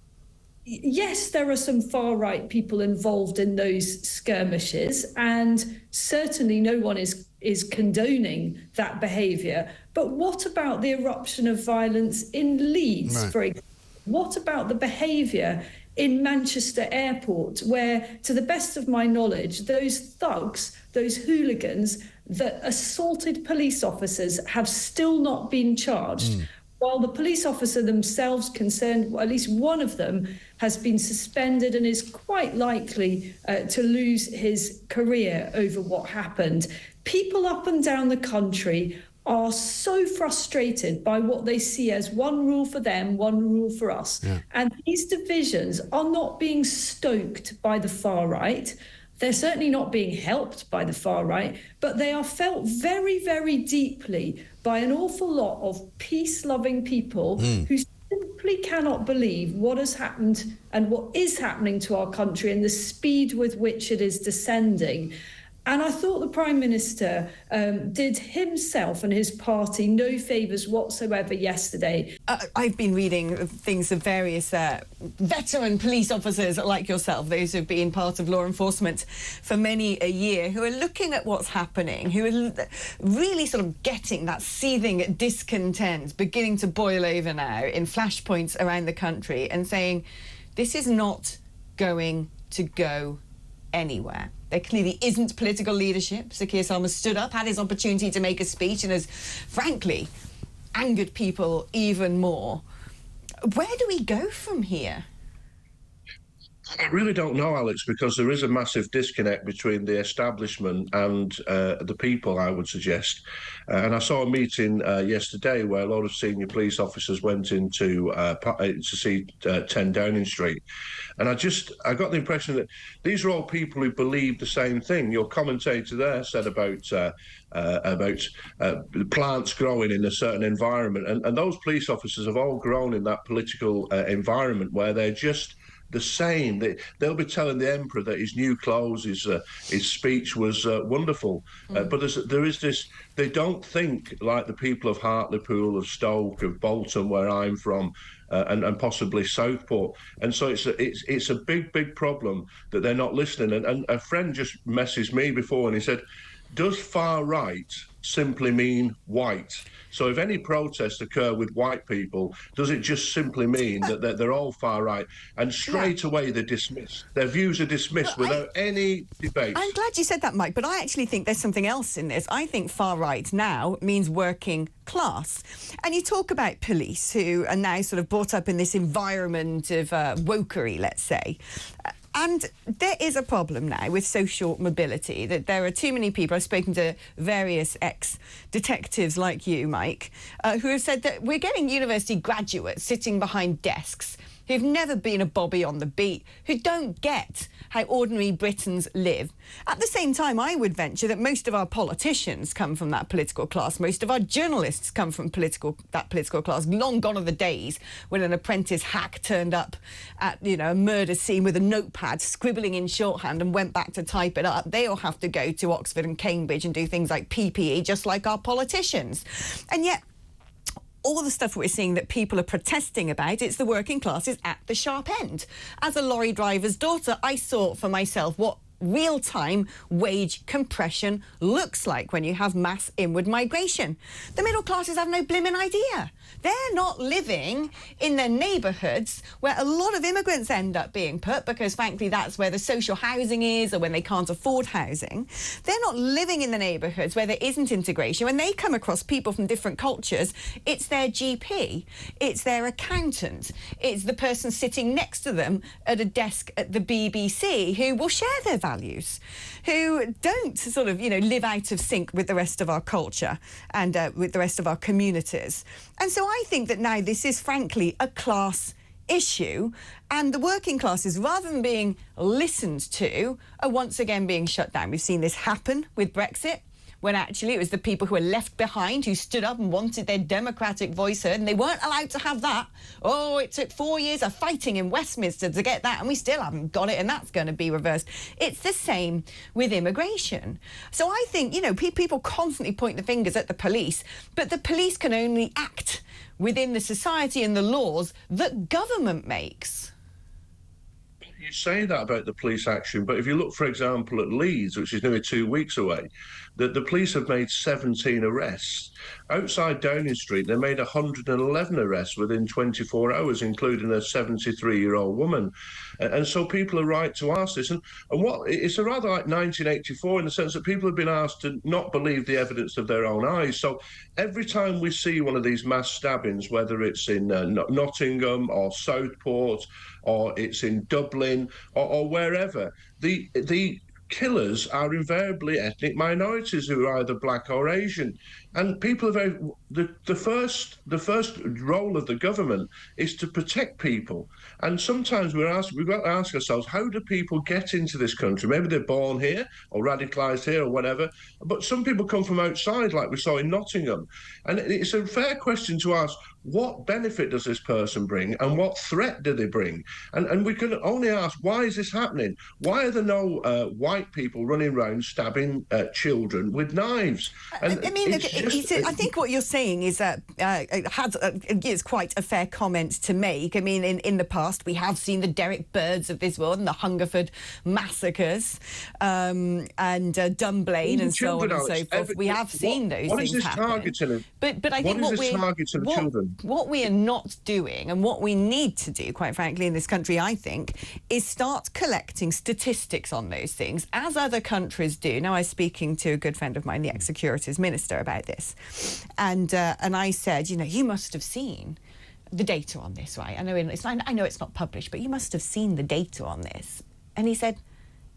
yes, there are some far-right people involved in those skirmishes, and certainly no one is condoning that behaviour. But what about the eruption of violence in Leeds, for example? What about the behaviour in Manchester Airport, where, to the best of my knowledge, those thugs, those hooligans that assaulted police officers have still not been charged? While the police officer themselves concerned, well, at least one of them has been suspended and is quite likely to lose his career over what happened. People up and down the country are so frustrated by what they see as one rule for them, one rule for us. And these divisions are not being stoked by the far right. They're certainly not being helped by the far right, but they are felt very, very deeply by an awful lot of peace-loving people who simply cannot believe what has happened and what is happening to our country and the speed with which it is descending. And I thought the Prime Minister did himself and his party no favours whatsoever yesterday. I've been reading things of various veteran police officers like yourself, those who've been part of law enforcement for many a year, who are looking at what's happening, who are really sort of getting that seething discontent beginning to boil over now in flashpoints around the country and saying, this is not going to go anywhere. There clearly isn't political leadership. Sir Keir Starmer stood up, had his opportunity to make a speech, and has, frankly, angered people even more. Where do we go from here? I really don't know, Alex, because there is a massive disconnect between the establishment and the people, I would suggest. And I saw a meeting yesterday where a lot of senior police officers went into to see 10 Downing Street. And I got the impression that these are all people who believe the same thing. Your commentator there said about plants growing in a certain environment. And those police officers have all grown in that political environment where they're just the same. They'll be telling the Emperor that his new clothes, his speech was wonderful. But there is this, they don't think like the people of Hartlepool, of Stoke, of Bolton, where I'm from, and possibly Southport. And so it's a big problem that they're not listening. And a friend just messaged me before and he said, does far right simply mean white? So if any protests occur with white people, does it just simply mean that they're all far right? And straight away they're dismissed. Their views are dismissed without any debate. I'm glad you said that, Mike, but I actually think there's something else in this. I think far right now means working class. And you talk about police who are now sort of brought up in this environment of wokery, let's say. And there is a problem now with social mobility, that there are too many people. I've spoken to various ex-detectives like you, Mike, who have said that we're getting university graduates sitting behind desks who've never been a bobby on the beat, who don't get how ordinary Britons live. At the same time, I would venture that most of our politicians come from that political class. Most of our journalists come from that political class. Long gone are the days when an apprentice hack turned up at, a murder scene with a notepad, scribbling in shorthand and went back to type it up. They all have to go to Oxford and Cambridge and do things like PPE, just like our politicians. And yet, all the stuff we're seeing that people are protesting about, it's the working classes at the sharp end. As a lorry driver's daughter, I saw for myself what real-time wage compression looks like when you have mass inward migration. The middle classes have no blimmin' idea. They're not living in their neighbourhoods where a lot of immigrants end up being put, because frankly that's where the social housing is, or when they can't afford housing. They're not living in the neighbourhoods where there isn't integration. When they come across people from different cultures, it's their GP, it's their accountant, it's the person sitting next to them at a desk at the BBC who will share their values, who don't sort of, live out of sync with the rest of our culture and with the rest of our communities. And so I think that now this is frankly a class issue, and the working classes, rather than being listened to, are once again being shut down. We've seen this happen with Brexit, when actually it was the people who were left behind who stood up and wanted their democratic voice heard, and they weren't allowed to have that. Oh, it took 4 years of fighting in Westminster to get that, and we still haven't got it, and that's going to be reversed. It's the same with immigration. So I think, people constantly point the fingers at the police, but the police can only act within the society and the laws that government makes. You say that about the police action, but if you look, for example, at Leeds, which is nearly 2 weeks away, the police have made 17 arrests. Outside Downing Street, they made 111 arrests within 24 hours, including a 73-year-old woman. And so people are right to ask this. And it's a rather like 1984 in the sense that people have been asked to not believe the evidence of their own eyes. So every time we see one of these mass stabbings, whether it's in Nottingham or Southport, or it's in Dublin or wherever, the killers are invariably ethnic minorities who are either black or Asian. And people are very... The first role of the government is to protect people. And sometimes we've got to ask ourselves, how do people get into this country? Maybe they're born here or radicalised here or whatever, but some people come from outside, like we saw in Nottingham. And it's a fair question to ask, what benefit does this person bring and what threat do they bring? And we can only ask, why is this happening? Why are there no white people running around stabbing children with knives? And I think what you're saying is that it's quite a fair comment to make. I mean, in the past, we have seen the Derek Birds of this world and the Hungerford massacres and Dunblane and so on and so forth. We have seen those things happen. Targeting? But I think what we are not doing, and what we need to do, quite frankly, in this country, I think, is start collecting statistics on those things, as other countries do. Now, I was speaking to a good friend of mine, the ex-securities minister, about this, and I said, you must have seen the data on this, right? I know it's not published, but you must have seen the data on this. And he said,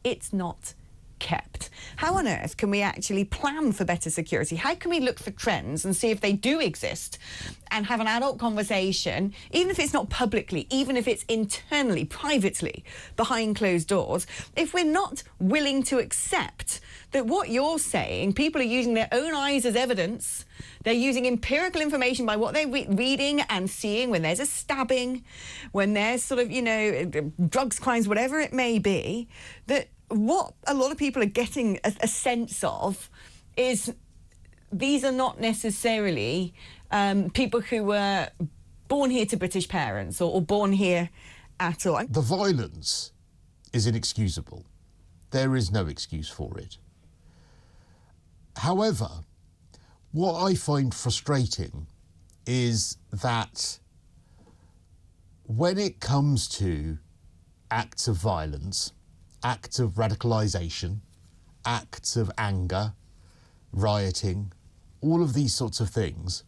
it's not kept. How on earth can we actually plan for better security? How can we look for trends and see if they do exist and have an adult conversation, even if it's not publicly, even if it's internally, privately, behind closed doors, if we're not willing to accept that what you're saying, people are using their own eyes as evidence, they're using empirical information by what they're reading and seeing when there's a stabbing, when there's sort of, you know, drugs, crimes, whatever it may be, that what a lot of people are getting a sense of is these are not necessarily people who were born here to British parents or born here at all. The violence is inexcusable. There is no excuse for it. However, what I find frustrating is that when it comes to acts of violence, acts of radicalisation, acts of anger, rioting, all of these sorts of things,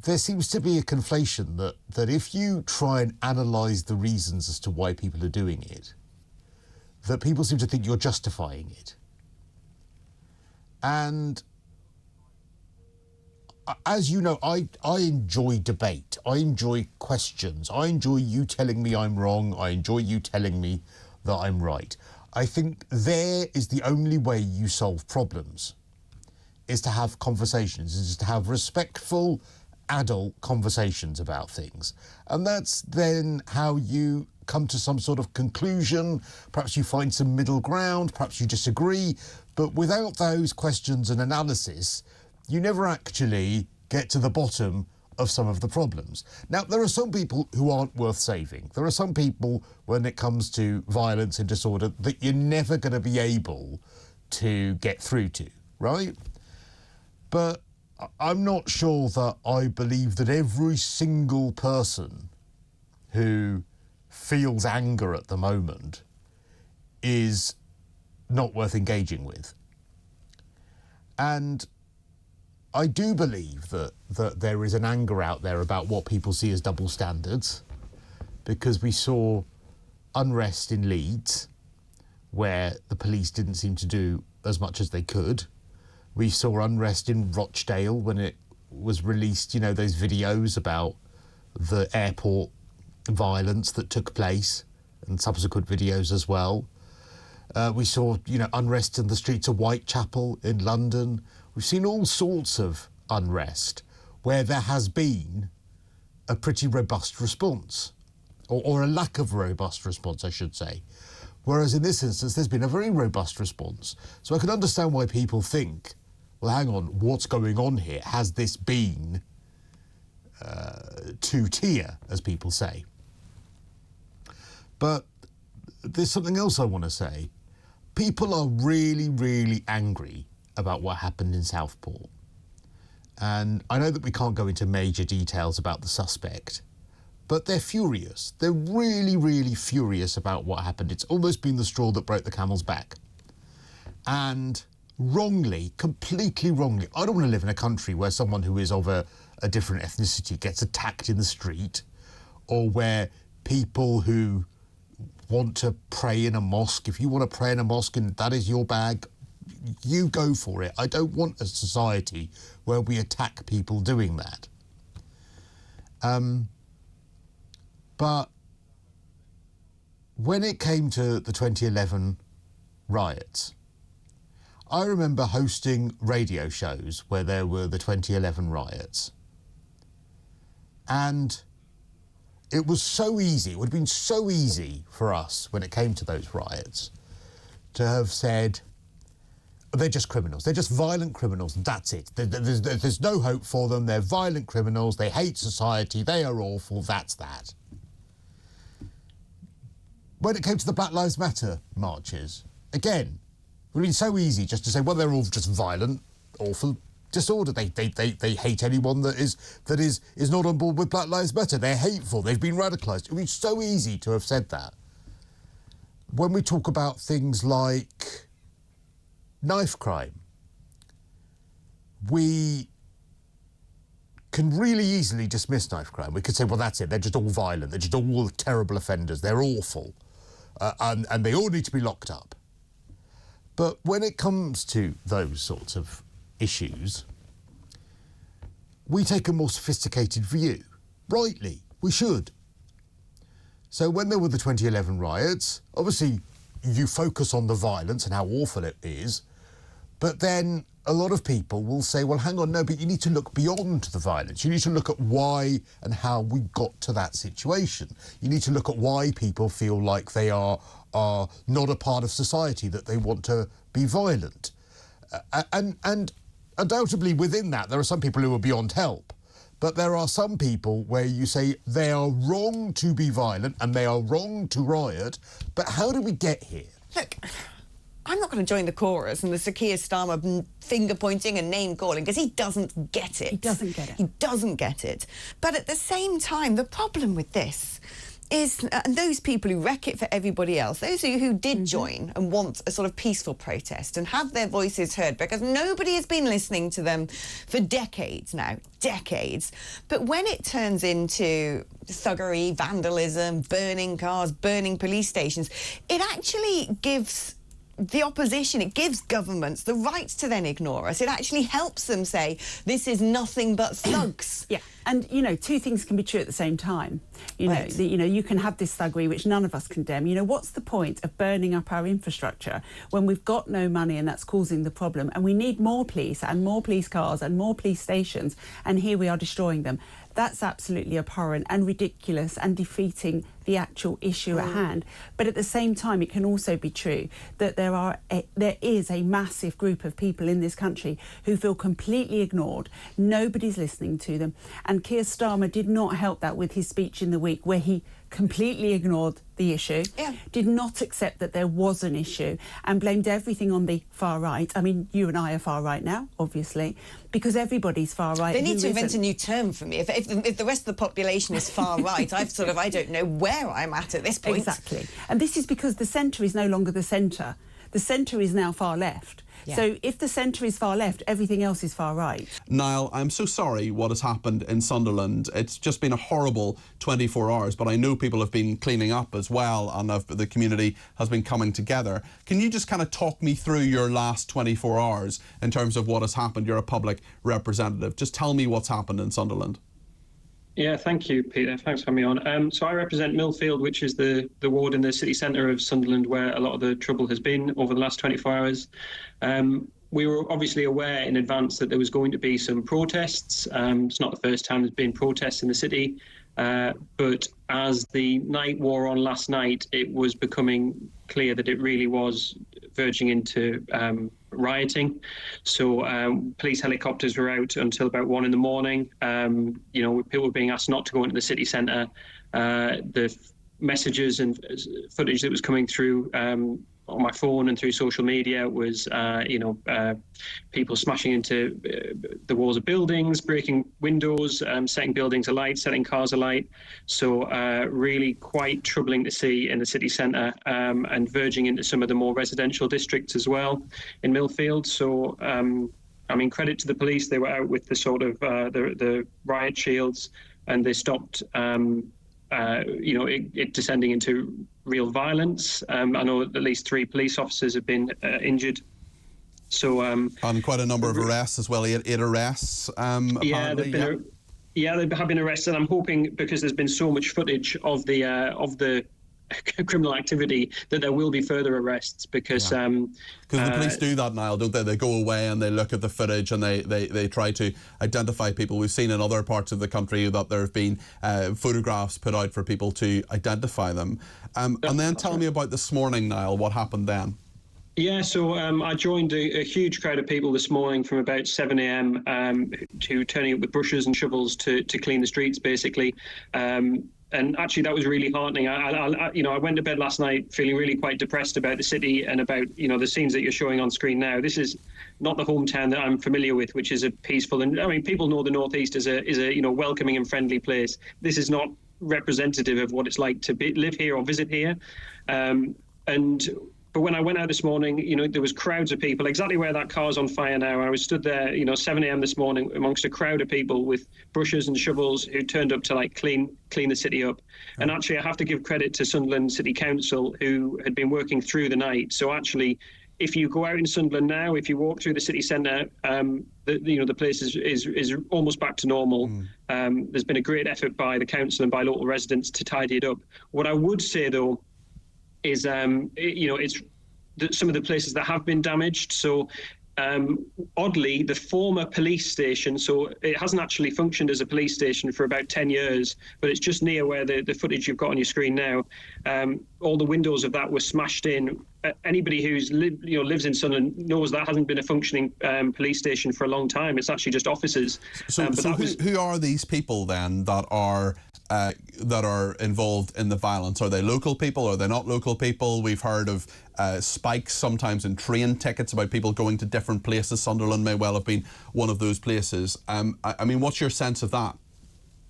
there seems to be a conflation that if you try and analyse the reasons as to why people are doing it, that people seem to think you're justifying it. And as you know, I enjoy debate. I enjoy questions. I enjoy you telling me I'm wrong. I enjoy you telling me that I'm right. I think there is the only way you solve problems, is to have conversations, is to have respectful adult conversations about things. And that's then how you come to some sort of conclusion. Perhaps you find some middle ground, perhaps you disagree, but without those questions and analysis, you never actually get to the bottom of some of the problems. Now, there are some people who aren't worth saving. There are some people, when it comes to violence and disorder, that you're never going to be able to get through to, right? But I'm not sure that I believe that every single person who feels anger at the moment is not worth engaging with. And I do believe that there is an anger out there about what people see as double standards, because we saw unrest in Leeds, where the police didn't seem to do as much as they could. We saw unrest in Rochdale when it was released, you know, those videos about the airport violence that took place, and subsequent videos as well. We saw, you know, unrest in the streets of Whitechapel in London. We've seen all sorts of unrest where there has been a pretty robust response, or a lack of robust response, I should say. Whereas in this instance, there's been a very robust response. So I can understand why people think, well, hang on, what's going on here? Has this been two-tier, as people say? But there's something else I want to say. People are really, really angry about what happened in Southport. And I know that we can't go into major details about the suspect, but they're furious. They're really, really furious about what happened. It's almost been the straw that broke the camel's back. And wrongly, completely wrongly, I don't want to live in a country where someone who is of a different ethnicity gets attacked in the street, or where people who want to pray in a mosque, if you want to pray in a mosque and that is your bag, you go for it. I don't want a society where we attack people doing that. But when it came to the 2011 riots, I remember hosting radio shows where there were the 2011 riots. And it was so easy, it would have been so easy for us when it came to those riots to have said, they're just criminals, they're just violent criminals, and that's it. There's no hope for them, they're violent criminals, they hate society, they are awful, that's that. When it came to the Black Lives Matter marches, again, it would have been so easy just to say, well, they're all just violent, awful disorder. They hate anyone that is not on board with Black Lives Matter. They're hateful. They've been radicalised. It would be so easy to have said that. When we talk about things like knife crime, we can really easily dismiss knife crime. We could say, well, that's it. They're just all violent. They're just all terrible offenders. They're awful. And they all need to be locked up. But when it comes to those sorts of issues, we take a more sophisticated view. Rightly, we should. So when there were the 2011 riots, obviously you focus on the violence and how awful it is, but then a lot of people will say, well, hang on, no, but you need to look beyond the violence. You need to look at why and how we got to that situation. You need to look at why people feel like they are not a part of society, that they want to be violent. And undoubtedly within that, there are some people who are beyond help. But there are some people where you say they are wrong to be violent and they are wrong to riot. But how did we get here? Look, I'm not going to join the chorus and the Sir Keir Starmer finger-pointing and name-calling, because he doesn't get it. He doesn't get it. He doesn't get it. But at the same time, the problem with this is, and those people who wreck it for everybody else, those who did join and want a sort of peaceful protest and have their voices heard, because nobody has been listening to them for decades now, decades. But when it turns into thuggery, vandalism, burning cars, burning police stations, it actually gives the opposition, it gives governments the right to then ignore us. It actually helps them say, this is nothing but thugs. Yeah, and, you know, two things can be true at the same time. You know, you can have this thuggery, which none of us condemn. You know, what's the point of burning up our infrastructure when we've got no money and that's causing the problem? And we need more police and more police cars and more police stations, and here we are destroying them. That's absolutely abhorrent and ridiculous and defeating the actual issue at hand. But at the same time, it can also be true that there is a massive group of people in this country who feel completely ignored. Nobody's listening to them. And Keir Starmer did not help that with his speech in the week, where he completely ignored the issue, did not accept that there was an issue, and blamed everything on the far right. I mean, you and I are far right now, obviously, because everybody's far right. They need to invent a new term for me. If the rest of the population is far right, I don't know where I'm at this point. Exactly. And this is because the centre is no longer the centre. The centre is now far left. Yeah. So if the centre is far left, everything else is far right. Niall, I'm so sorry what has happened in Sunderland. It's just been a horrible 24 hours, but I know people have been cleaning up as well, and the community has been coming together. Can you just kind of talk me through your last 24 hours in terms of what has happened? You're a public representative. Just tell me what's happened in Sunderland. Yeah, thank you, Peter. Thanks for having me on. So I represent Millfield, which is the ward in the city centre of Sunderland where a lot of the trouble has been over the last 24 hours. We were obviously aware in advance that there was going to be some protests. It's not the first time there's been protests in the city. But as the night wore on last night, it was becoming clear that it really was verging into rioting. So police helicopters were out until about 1 in the morning. You know, people were being asked not to go into the city centre. The messages and footage that was coming through on my phone and through social media was, people smashing into the walls of buildings, breaking windows, setting buildings alight, setting cars alight. So really quite troubling to see in the city centre, and verging into some of the more residential districts as well in Millfield. So, I mean, credit to the police. They were out with the sort of the riot shields, and they stopped it descending into real violence. I know at least 3 police officers have been injured. So and quite a number of arrests as well. 8 arrests. Yeah, there have been arrests, and I'm hoping, because there's been so much footage of the criminal activity, that there will be further arrests, because the police do that, Niall, don't they? They go away and they look at the footage and they try to identify people. We've seen in other parts of the country that there have been photographs put out for people to identify them. And then tell me about this morning, Niall. What happened then? Yeah, so I joined a huge crowd of people this morning from about 7 a.m. To turning up with brushes and shovels to clean the streets, basically. And actually, that was really heartening. I went to bed last night feeling really quite depressed about the city and about, the scenes that you're showing on screen now. This is not the hometown that I'm familiar with, which is a peaceful, and I mean, people know the Northeast is a welcoming and friendly place. This is not representative of what it's like to live here or visit here. And But when I went out this morning, you know, there was crowds of people exactly where that car's on fire now. I was stood there, you know, 7 a.m. this morning amongst a crowd of people with brushes and shovels who turned up to like clean the city up. And actually, I have to give credit to Sunderland City Council, who had been working through the night. So actually, if you go out in Sunderland now, if you walk through the city centre, the place is almost back to normal. There's been a great effort by the council and by local residents to tidy it up. What I would say though is, it's some of the places that have been damaged. So oddly, the former police station, so it hasn't actually functioned as a police station for about 10 years, but it's just near where the footage you've got on your screen now. All the windows of that were smashed in. Anybody who's lives in Sunderland knows that hasn't been a functioning police station for a long time. It's actually just offices. So who are these people then that are involved in the violence? Are they local people? Are they not local people? We've heard of spikes sometimes in train tickets about people going to different places. Sunderland may well have been one of those places. I mean, what's your sense of that?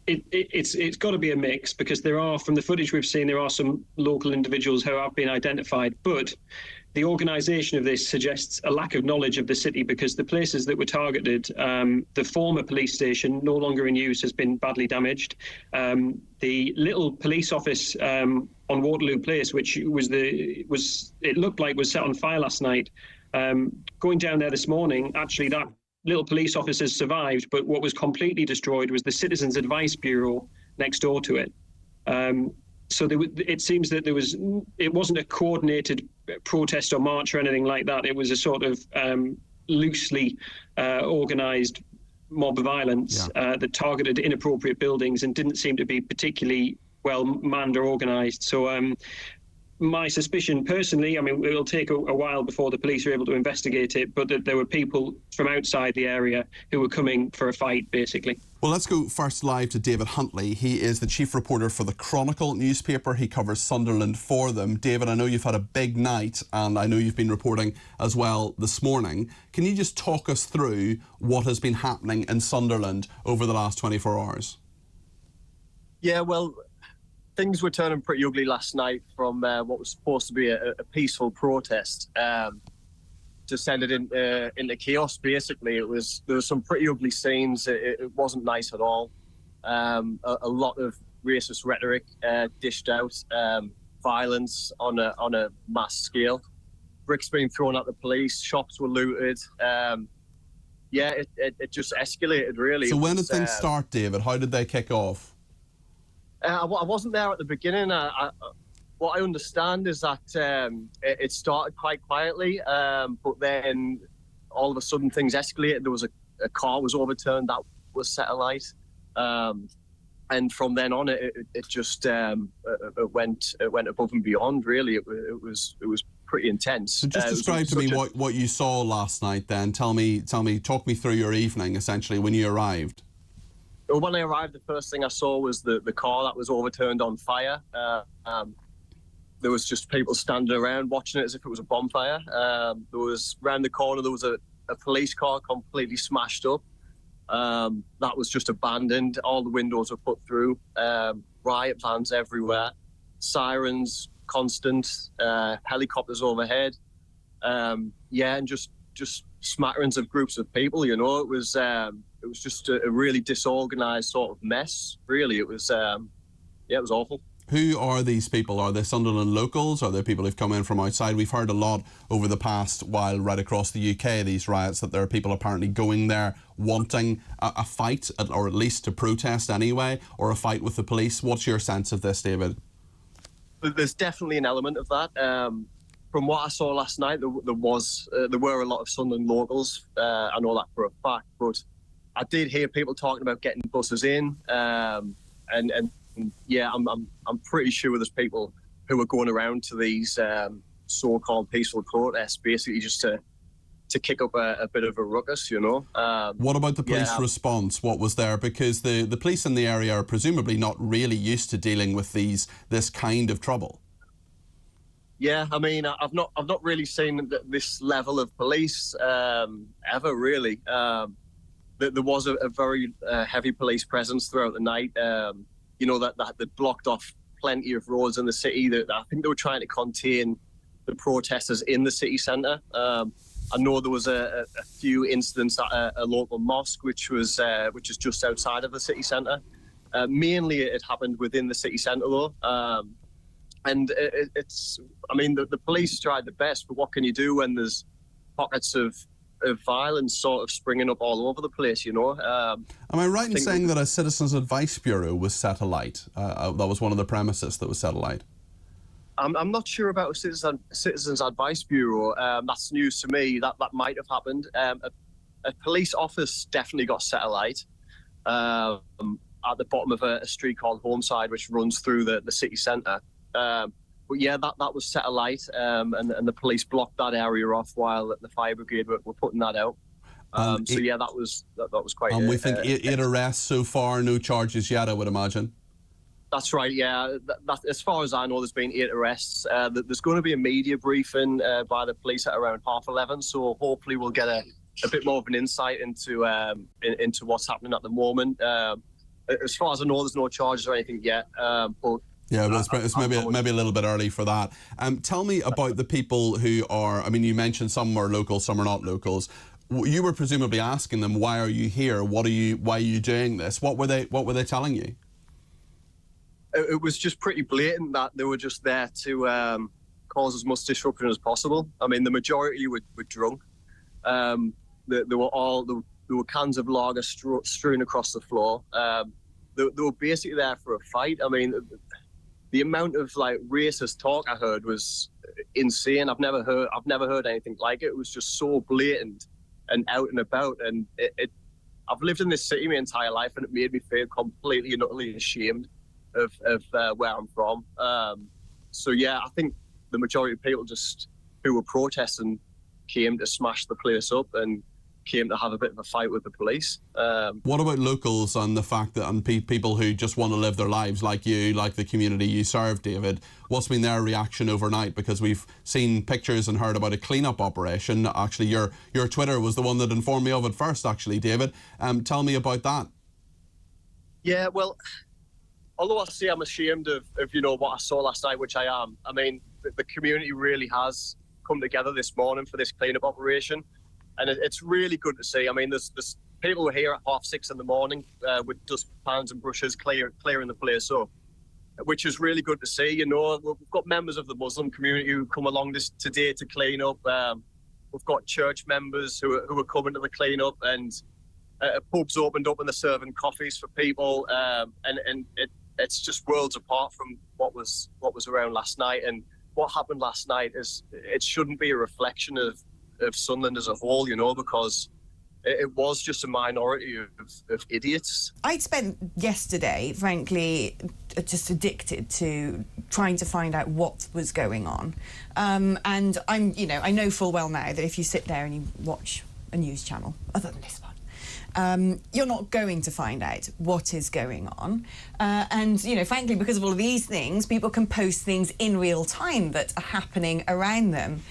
It's got to be a mix, because there are, from the footage we've seen, there are some local individuals who have been identified, but the organisation of this suggests a lack of knowledge of the city, because the places that were targeted, the former police station, no longer in use, has been badly damaged. The little police office on Waterloo Place, which it looked like was set on fire last night. Going down there this morning, actually that little police office has survived, but what was completely destroyed was the Citizens Advice Bureau next door to it. So it seems that it wasn't a coordinated protest or march or anything like that. It was a sort of loosely organised mob violence that targeted inappropriate buildings and didn't seem to be particularly well manned or organised. So my suspicion personally, I mean, it'll take a while before the police are able to investigate it, but that there were people from outside the area who were coming for a fight, basically. Well, let's go first live to David Huntley. He is the chief reporter for the Chronicle newspaper. He covers Sunderland for them. David, I know you've had a big night, and I know you've been reporting as well this morning. Can you just talk us through what has been happening in Sunderland over the last 24 hours? Yeah, well, things were turning pretty ugly last night from what was supposed to be a peaceful protest. Descended into chaos, basically. There was some pretty ugly scenes. It wasn't nice at all. A lot of racist rhetoric dished out, violence on a mass scale. Bricks being thrown at the police, shops were looted. It just escalated, really. So when did things start, David? How did they kick off? I wasn't there at the beginning. What I understand is that it started quite quietly, but then all of a sudden things escalated. There was a car was overturned that was set alight, and from then on it just went above and beyond. Really, it was pretty intense. So just describe to me what you saw last night. Then talk me through your evening essentially when you arrived. Well, when I arrived, the first thing I saw was the car that was overturned on fire. There was just people standing around watching it as if it was a bonfire. There was, round the corner, there was a police car completely smashed up. That was just abandoned. All the windows were put through. Riot vans everywhere. Sirens, constant. Helicopters overhead. And just smatterings of groups of people, you know. It was just a really disorganised sort of mess, really. It was awful. Who are these people? Are they Sunderland locals? Are they people who've come in from outside? We've heard a lot over the past while right across the UK, these riots, that there are people apparently going there wanting a fight, or at least to protest anyway, or a fight with the police. What's your sense of this, David? There's definitely an element of that. From what I saw last night, there were a lot of Sunderland locals. I know that for a fact, but I did hear people talking about getting buses in, I'm pretty sure there's people who are going around to these so-called peaceful protests, basically just to kick up a bit of a ruckus, you know. What about the police response? What was there? Because the police in the area are presumably not really used to dealing with this kind of trouble. Yeah, I mean, I've not really seen this level of police ever, really. There was a very heavy police presence throughout the night. That blocked off plenty of roads in the city. That I think they were trying to contain the protesters in the city centre. I know there was a few incidents at a local mosque, which is just outside of the city centre. Mainly, it happened within the city centre, though. And I mean, the police tried their best, but what can you do when there's pockets of violence sort of springing up all over the place, you know? Am I right in saying that a Citizens Advice Bureau was set alight? That was one of the premises that was set alight. I'm not sure about a Citizens Advice Bureau. That's news to me. That might have happened. A police office definitely got set alight at the bottom of a street called Homeside, which runs through the city centre. But yeah, that was set alight, and the police blocked that area off while the fire brigade were putting that out. So yeah, that was quite. And we think 8 arrests so far, no charges yet, I would imagine. That's right, yeah. As far as I know, there's been 8 arrests. There's going to be a media briefing by the police at around 11:30, so hopefully we'll get a bit more of an insight into what's happening at the moment. As far as I know, there's no charges or anything yet. But yeah, but it's maybe a little bit early for that. Tell me about the people who are. I mean, you mentioned some are local, some are not locals. You were presumably asking them, "Why are you here? Why are you doing this?" What were they telling you? It was just pretty blatant that they were just there to cause as much disruption as possible. I mean, the majority were drunk. There were cans of lager strewn across the floor. They were basically there for a fight. I mean, the amount of like racist talk I heard was insane. I've never heard anything like it. It was just so blatant and out and about. And I've lived in this city my entire life, and it made me feel completely and utterly ashamed of where I'm from. So yeah, I think the majority of people who were protesting came to smash the place up and came to have a bit of a fight with the police. What about locals and the fact that people who just want to live their lives like you, like the community you serve, David? What's been their reaction overnight? Because we've seen pictures and heard about a clean-up operation. Actually, your Twitter was the one that informed me of it first, actually, David. Tell me about that. Yeah, well, although I say I'm ashamed of what I saw last night, which I am, I mean, the community really has come together this morning for this clean-up operation. And it's really good to see. I mean, there's people who are here at 6:30 in the morning with dustpans and brushes clearing the place up, which is really good to see. You know, we've got members of the Muslim community who come along today to clean up. We've got church members who are coming to the clean up, and pubs opened up and they're serving coffees for people. And it's just worlds apart from what was around last night. And what happened last night it shouldn't be a reflection of Sunderland as a whole, you know, because it was just a minority of idiots. I'd spent yesterday, frankly, just addicted to trying to find out what was going on. And I know full well now that if you sit there and you watch a news channel, other than this one, you're not going to find out what is going on. And, you know, frankly, because of all of these things, people can post things in real time that are happening around them.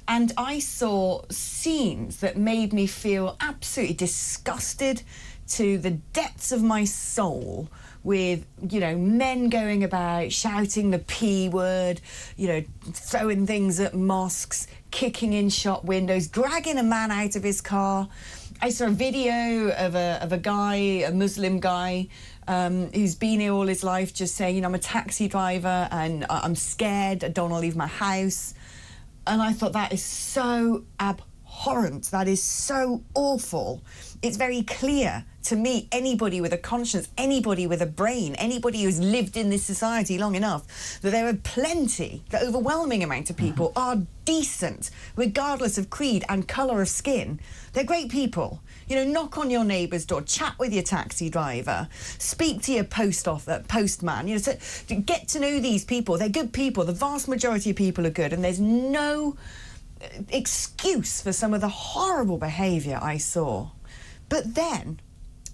And I saw scenes that made me feel absolutely disgusted to the depths of my soul with, you know, men going about shouting the P word, you know, throwing things at mosques, kicking in shop windows, dragging a man out of his car. I saw a video of a guy, a Muslim guy, who's been here all his life, just saying, you know, I'm a taxi driver and I'm scared, I don't want to leave my house. And I thought, that is so abhorrent, that is so awful. It's very clear to me, anybody with a conscience, anybody with a brain, anybody who's lived in this society long enough, that there are plenty, the overwhelming amount of people are decent, regardless of creed and colour of skin. They're great people. You know, knock on your neighbour's door, chat with your taxi driver, speak to your postman, you know, so get to know these people. They're good people. The vast majority of people are good, and there's no excuse for some of the horrible behaviour I saw. But then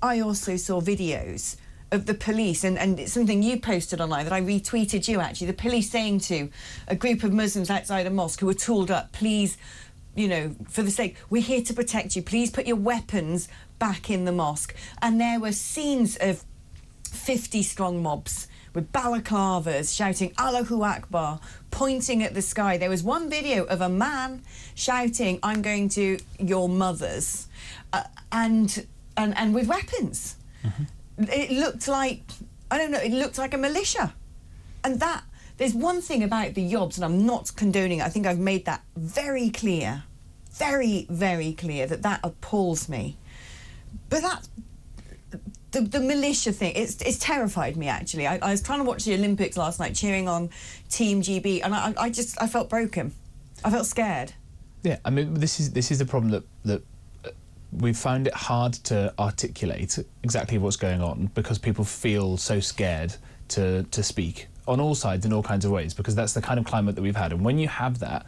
I also saw videos of the police, and it's something you posted online that I retweeted you, actually, the police saying to a group of Muslims outside a mosque who were tooled up, please, you know, for the sake, we're here to protect you, please put your weapons back in the mosque. And there were scenes of 50-strong mobs with balaclavas, shouting Allahu Akbar, pointing at the sky. There was one video of a man shouting, "I'm going to your mother's," and with weapons. It looked like, I don't know, it looked like a militia. And that, there's one thing about the Yobs, and I'm not condoning it, I think I've made that very clear, very, very clear, that appalls me. But that, the militia thing, it's terrified me, actually. I was trying to watch the Olympics last night, cheering on Team GB, and I felt broken. I felt scared. Yeah, I mean, this is the problem that we've found it hard to articulate exactly what's going on because people feel so scared to speak on all sides in all kinds of ways, because that's the kind of climate that we've had. And when you have that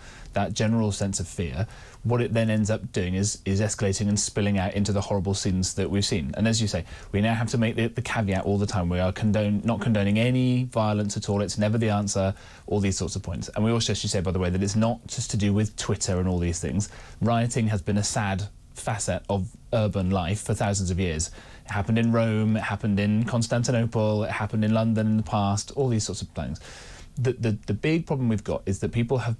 general sense of fear, what it then ends up doing is escalating and spilling out into the horrible scenes that we've seen. And as you say, we now have to make the caveat all the time. We are not condoning any violence at all. It's never the answer, all these sorts of points. And we also should say, by the way, that it's not just to do with Twitter and all these things. Rioting has been a sad facet of urban life for thousands of years. It happened in Rome, it happened in Constantinople, it happened in London in the past, all these sorts of things. The big problem we've got is that people have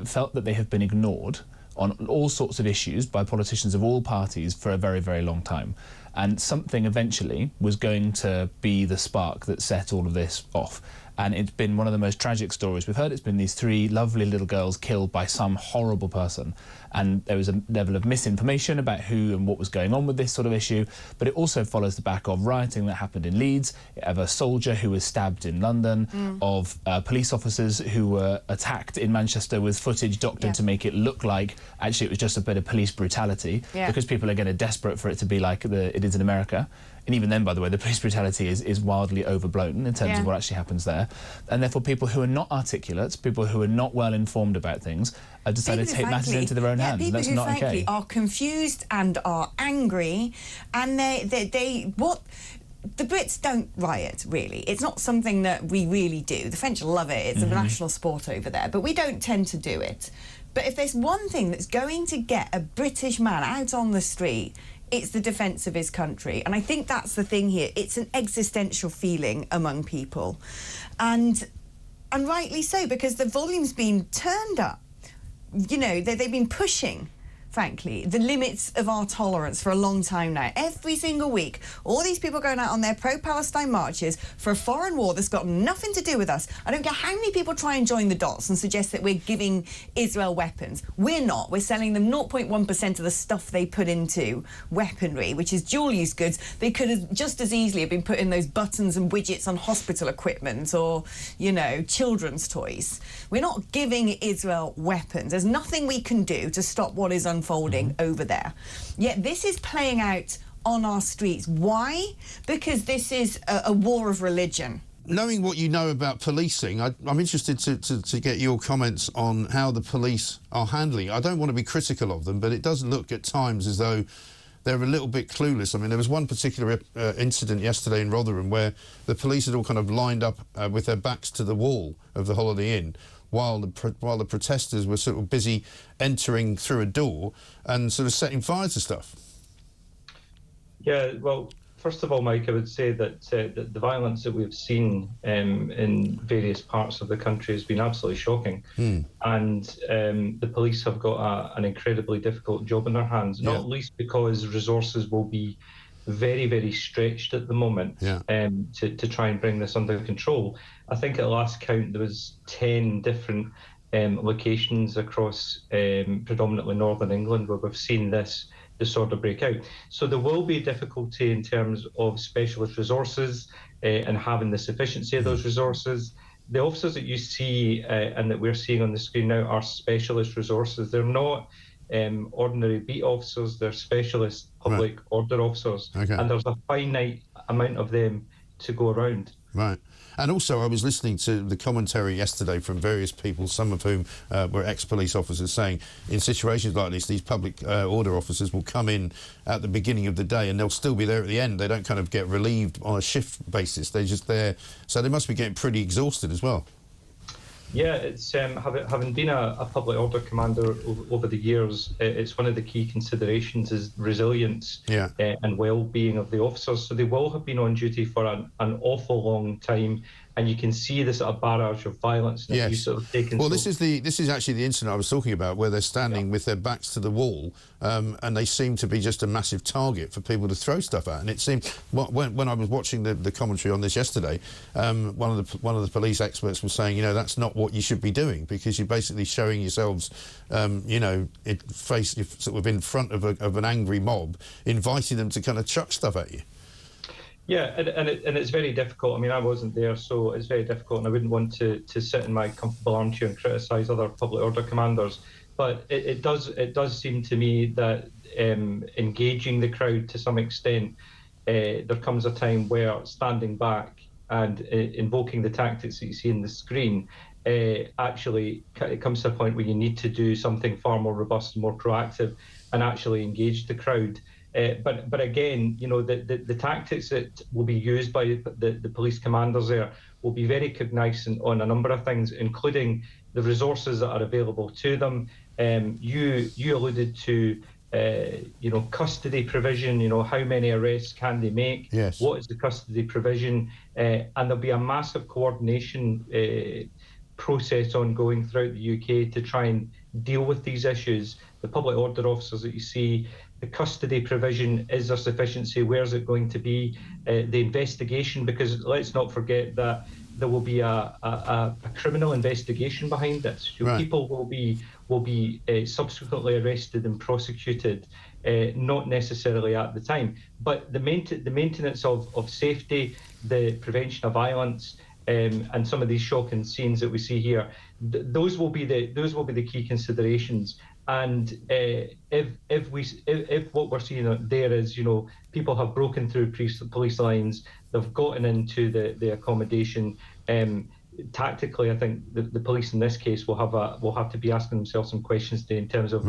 felt that they have been ignored on all sorts of issues by politicians of all parties for a very, very long time. And something eventually was going to be the spark that set all of this off. And it's been one of the most tragic stories we've heard. It's been these 3 lovely little girls killed by some horrible person. And there was a level of misinformation about who and what was going on with this sort of issue. But it also follows the back of rioting that happened in Leeds, of a soldier who was stabbed in London, of police officers who were attacked in Manchester with footage doctored to make it look like actually it was just a bit of police brutality, because people are getting desperate for it to be like it is in America. And even then, by the way, the police brutality is wildly overblown in terms of what actually happens there. And therefore, people who are not articulate, people who are not well informed about things, have decided to take matters into their own hands. And that's not okay. People who, frankly, are confused and are angry, and what... The Brits don't riot, really. It's not something that we really do. The French love it. It's a national sport over there, but we don't tend to do it. But if there's one thing that's going to get a British man out on the street, it's the defence of his country. And I think that's the thing here. It's an existential feeling among people. And rightly so, because the volume's been turned up. You know, they've been pushing, frankly, the limits of our tolerance for a long time now. Every single week, all these people going out on their pro-Palestine marches for a foreign war that's got nothing to do with us. I don't care how many people try and join the dots and suggest that we're giving Israel weapons. We're not. We're selling them 0.1% of the stuff they put into weaponry, which is dual-use goods. They could have just as easily have been put in those buttons and widgets on hospital equipment or, you know, children's toys. We're not giving Israel weapons. There's nothing we can do to stop what is unfolding over there. Yet this is playing out on our streets. Why? Because this is a war of religion. Knowing what you know about policing, I'm interested to get your comments on how the police are handling it. I don't want to be critical of them, but it does look at times as though they're a little bit clueless. I mean, there was one particular incident yesterday in Rotherham where the police had all kind of lined up with their backs to the wall of the Holiday Inn, while the protesters were sort of busy entering through a door and sort of setting fire to stuff. Yeah, well, first of all, Mike, I would say that the violence that we've seen in various parts of the country has been absolutely shocking. And the police have got an incredibly difficult job in their hands, not least because resources will be very, very stretched at the moment to try and bring this under control. I think at last count there was 10 different locations across predominantly northern England where we've seen this disorder break out. So there will be difficulty in terms of specialist resources and having the sufficiency of those resources. The officers that you see and that we're seeing on the screen now are specialist resources. They're not ordinary beat officers, they're specialist public order officers, and there's a finite amount of them to go around. Right. And also I was listening to the commentary yesterday from various people, some of whom were ex-police officers, saying in situations like this, these public order officers will come in at the beginning of the day and they'll still be there at the end. They don't kind of get relieved on a shift basis. They're just there. So they must be getting pretty exhausted as well. Yeah, it's having been a public order commander over the years, it's one of the key considerations is resilience and well-being of the officers. So they will have been on duty for an awful long time, and you can see the sort of barrage of violence that you sort of taken. Well, this is actually the incident I was talking about, where they're standing with their backs to the wall, and they seem to be just a massive target for people to throw stuff at. And it seemed, when I was watching the commentary on this yesterday, one of the police experts was saying, you know, that's not what you should be doing, because you're basically showing yourselves, you know, sort of in front of an angry mob, inviting them to kind of chuck stuff at you. Yeah, and it's very difficult. I mean, I wasn't there, so it's very difficult, and I wouldn't want to sit in my comfortable armchair and criticise other public order commanders. But it does seem to me that engaging the crowd to some extent, there comes a time where standing back and invoking the tactics that you see on the screen, actually it comes to a point where you need to do something far more robust and more proactive and actually engage the crowd. But again, you know, the tactics that will be used by the police commanders there will be very cognizant on a number of things, including the resources that are available to them. You alluded to, you know, custody provision. You know, how many arrests can they make? Yes. What is the custody provision? And there'll be a massive coordination process ongoing throughout the UK to try and deal with these issues. The public order officers that you see, the custody provision, is there sufficiency? Where is it going to be? The investigation, because let's not forget that there will be a criminal investigation behind this. Right. People will be subsequently arrested and prosecuted, not necessarily at the time. But the maintenance of safety, the prevention of violence, and some of these shocking scenes that we see here, those will be the key considerations. And if what we're seeing there is, you know, people have broken through police lines, they've gotten into the accommodation. Tactically, I think the police in this case will have to be asking themselves some questions today in terms of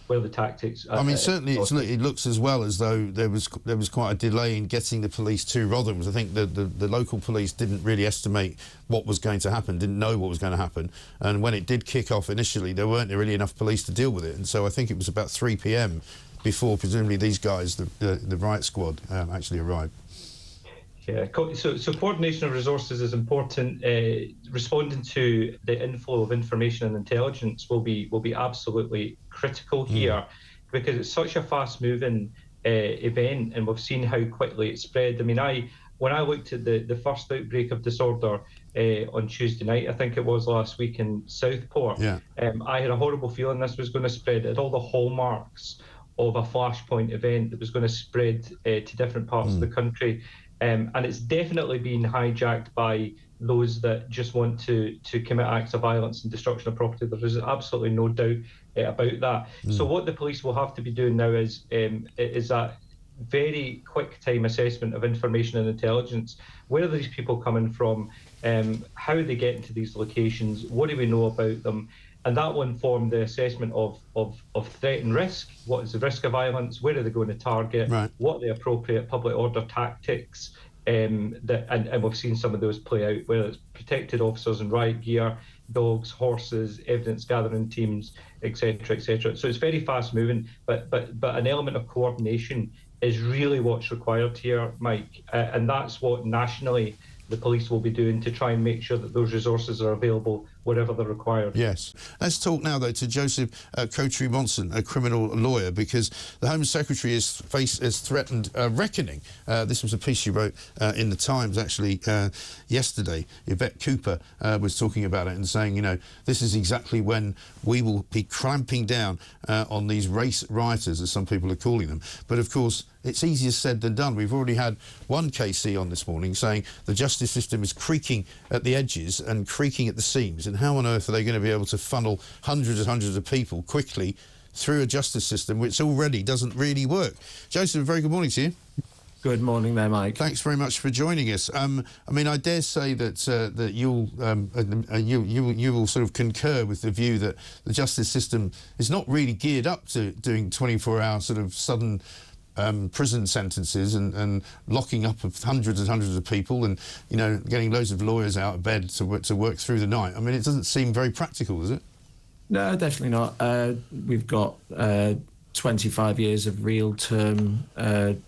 where the tactics. I mean, certainly it looks as well as though there was quite a delay in getting the police to Rotherham. I think the local police didn't really estimate what was going to happen, didn't know what was going to happen, and when it did kick off initially, there weren't really enough police to deal with it, and so I think it was about 3 p.m. before presumably these guys, the riot squad, actually arrived. Yeah, so coordination of resources is important. Responding to the inflow of information and intelligence will be absolutely critical here, because it's such a fast-moving event, and we've seen how quickly it spread. I mean, when I looked at the first outbreak of disorder on Tuesday night, I think it was last week in Southport, I had a horrible feeling this was going to spread. It had all the hallmarks of a flashpoint event that was going to spread to different parts of the country. And it's definitely been hijacked by those that just want to commit acts of violence and destruction of property. There is absolutely no doubt about that. So what the police will have to be doing now is a very quick time assessment of information and intelligence. Where are these people coming from? How are they getting to these locations? What do we know about them? And that will inform the assessment of threat and risk. What is the risk of violence? Where are they going to target? What are the appropriate public order tactics? And we've seen some of those play out, whether it's protected officers in riot gear, dogs, horses, evidence gathering teams, etc., etc. So it's very fast moving, but an element of coordination is really what's required here, Mike, and that's what nationally the police will be doing to try and make sure that those resources are available wherever they're required. Yes. Let's talk now, though, to Joseph Coterie-Monson, a criminal lawyer, because the Home Secretary has threatened reckoning. This was a piece she wrote in the Times, actually, yesterday. Yvette Cooper was talking about it and saying, you know, this is exactly when we will be clamping down on these race rioters, as some people are calling them. But, of course, it's easier said than done. We've already had one KC on this morning saying the justice system is creaking at the edges and creaking at the seams. And how on earth are they going to be able to funnel hundreds and hundreds of people quickly through a justice system which already doesn't really work? Joseph, very good morning to you. Good morning there, Mike. Thanks very much for joining us. I mean, I dare say that you will sort of concur with the view that the justice system is not really geared up to doing 24-hour sort of sudden prison sentences and locking up of hundreds and hundreds of people and, you know, getting loads of lawyers out of bed to work through the night. I mean, it doesn't seem very practical, does it? No, definitely not. We've got 25 years of real term of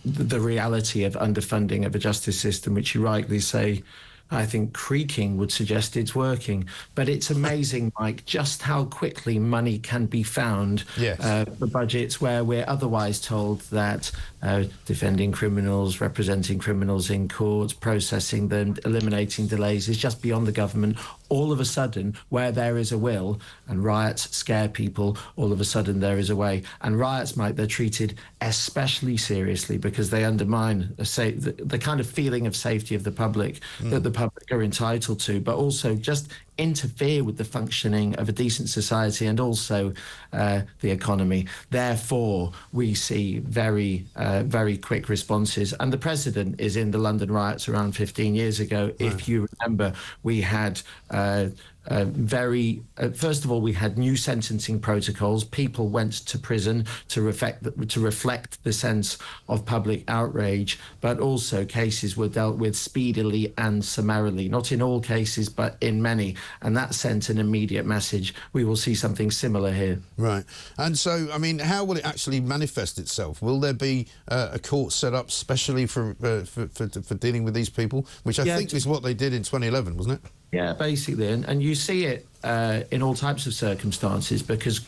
the reality of underfunding of a justice system, which you rightly say I think creaking would suggest it's working. But it's amazing, Mike, just how quickly money can be found for budgets where we're otherwise told that defending criminals, representing criminals in court, processing them, eliminating delays is just beyond the government. All of a sudden, where there is a will, and riots scare people, all of a sudden there is a way. And riots, Mike, they're treated especially seriously because they undermine the kind of feeling of safety of the public that the public are entitled to, but also just interfere with the functioning of a decent society and also the economy. Therefore, we see very quick responses. And the president is in the London riots around 15 years ago. If you remember, we had first of all, we had new sentencing protocols. People went to prison to reflect the sense of public outrage, but also cases were dealt with speedily and summarily, not in all cases, but in many. And that sent an immediate message. We will see something similar here. Right. And so, I mean, how will it actually manifest itself? Will there be a court set up specially for dealing with these people, which I think is what they did in 2011, wasn't it? Yeah, basically. And you see it in all types of circumstances because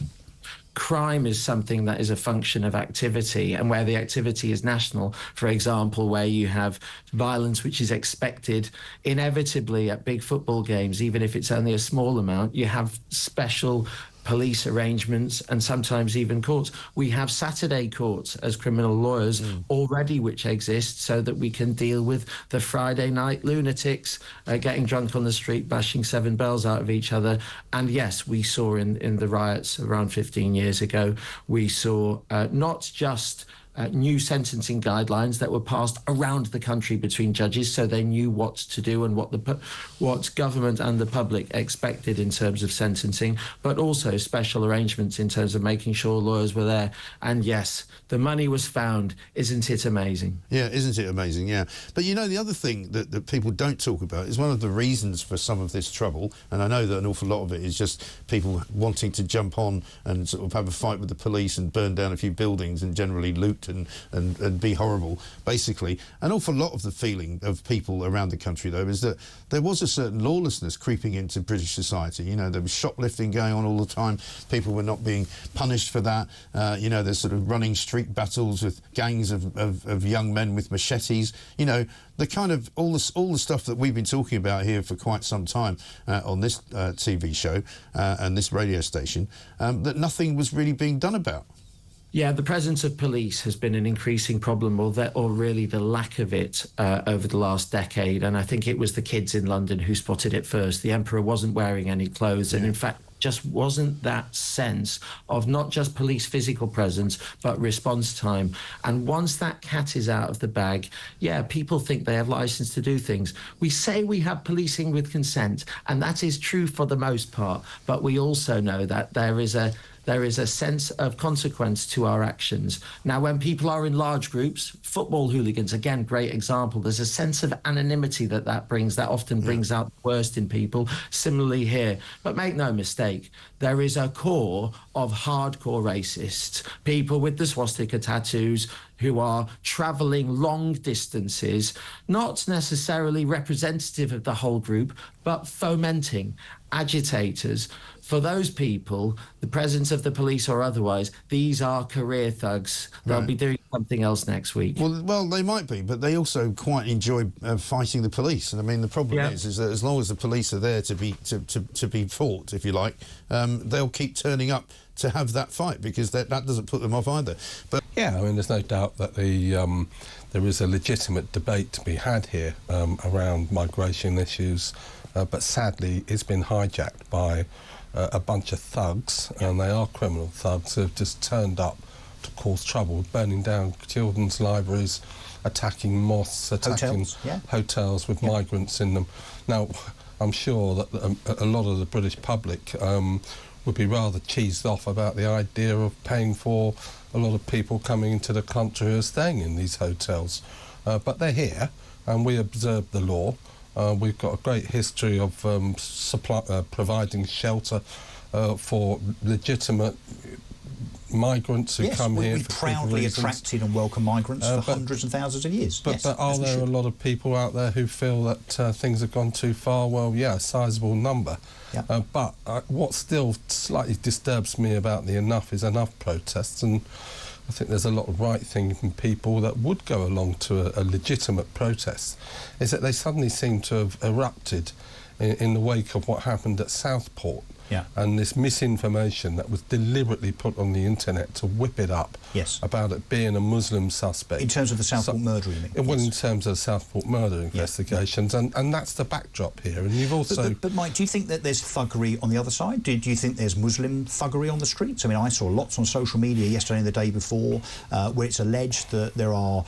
crime is something that is a function of activity, and where the activity is national, for example, where you have violence which is expected inevitably at big football games, even if it's only a small amount, you have special police arrangements and sometimes even courts. We have Saturday courts as criminal lawyers already which exist so that we can deal with the Friday night lunatics getting drunk on the street, bashing seven bells out of each other. And yes, we saw in the riots around 15 years ago, we saw not just new sentencing guidelines that were passed around the country between judges so they knew what to do and what government and the public expected in terms of sentencing, but also special arrangements in terms of making sure lawyers were there. And yes, the money was found. Isn't it amazing? Yeah, isn't it amazing? Yeah. But you know, the other thing that people don't talk about is one of the reasons for some of this trouble, and I know that an awful lot of it is just people wanting to jump on and sort of have a fight with the police and burn down a few buildings and generally loot and be horrible. Basically, an awful lot of the feeling of people around the country, though, is that there was a certain lawlessness creeping into British society. You know, there was shoplifting going on all the time. People were not being punished for that. You know, there's sort of running street battles with gangs of young men with machetes. You know, the kind of all the stuff that we've been talking about here for quite some time on this TV show and this radio station, that nothing was really being done about. Yeah, the presence of police has been an increasing problem, or really the lack of it over the last decade. And I think it was the kids in London who spotted it first. The Emperor wasn't wearing any clothes, and in fact, just wasn't that sense of not just police physical presence, but response time. And once that cat is out of the bag, yeah, people think they have license to do things. We say we have policing with consent, and that is true for the most part. But we also know that there is a sense of consequence to our actions. Now, when people are in large groups, football hooligans, again, great example, there's a sense of anonymity that brings, that often brings out the worst in people. Similarly here. But make no mistake, there is a core of hardcore racists, people with the swastika tattoos who are travelling long distances, not necessarily representative of the whole group, but fomenting, agitators. For those people, the presence of the police or otherwise, these are career thugs. They'll be doing something else next week. Well, they might be, but they also quite enjoy fighting the police. And I mean, the problem is that as long as the police are there to be fought, if you like, they'll keep turning up to have that fight because that doesn't put them off either. But yeah, I mean, there's no doubt that there is a legitimate debate to be had here around migration issues, but sadly, it's been hijacked by a bunch of thugs, and they are criminal thugs who have just turned up to cause trouble, burning down children's libraries, attacking mosques, attacking hotels with migrants in them. Now, I'm sure that a lot of the British public would be rather cheesed off about the idea of paying for a lot of people coming into the country who are staying in these hotels. But they're here, and we observe the law. We've got a great history of providing shelter for legitimate migrants who come here. We've proudly attracted and welcomed migrants for hundreds and thousands of years. But are there a lot of people out there who feel that things have gone too far? Well, yeah, a sizable number. Yeah. But what still slightly disturbs me about the Enough is Enough protests, and I think there's a lot of right-thinking people that would go along to a legitimate protest, is that they suddenly seem to have erupted in the wake of what happened at Southport. Yeah. And this misinformation that was deliberately put on the internet to whip it up about it being a Muslim suspect. In terms of the Southport murder, you mean? Well, in terms of Southport murder investigations, and that's the backdrop here. And you've also... But Mike, do you think that there's thuggery on the other side? Do you think there's Muslim thuggery on the streets? I mean, I saw lots on social media yesterday and the day before where it's alleged that there are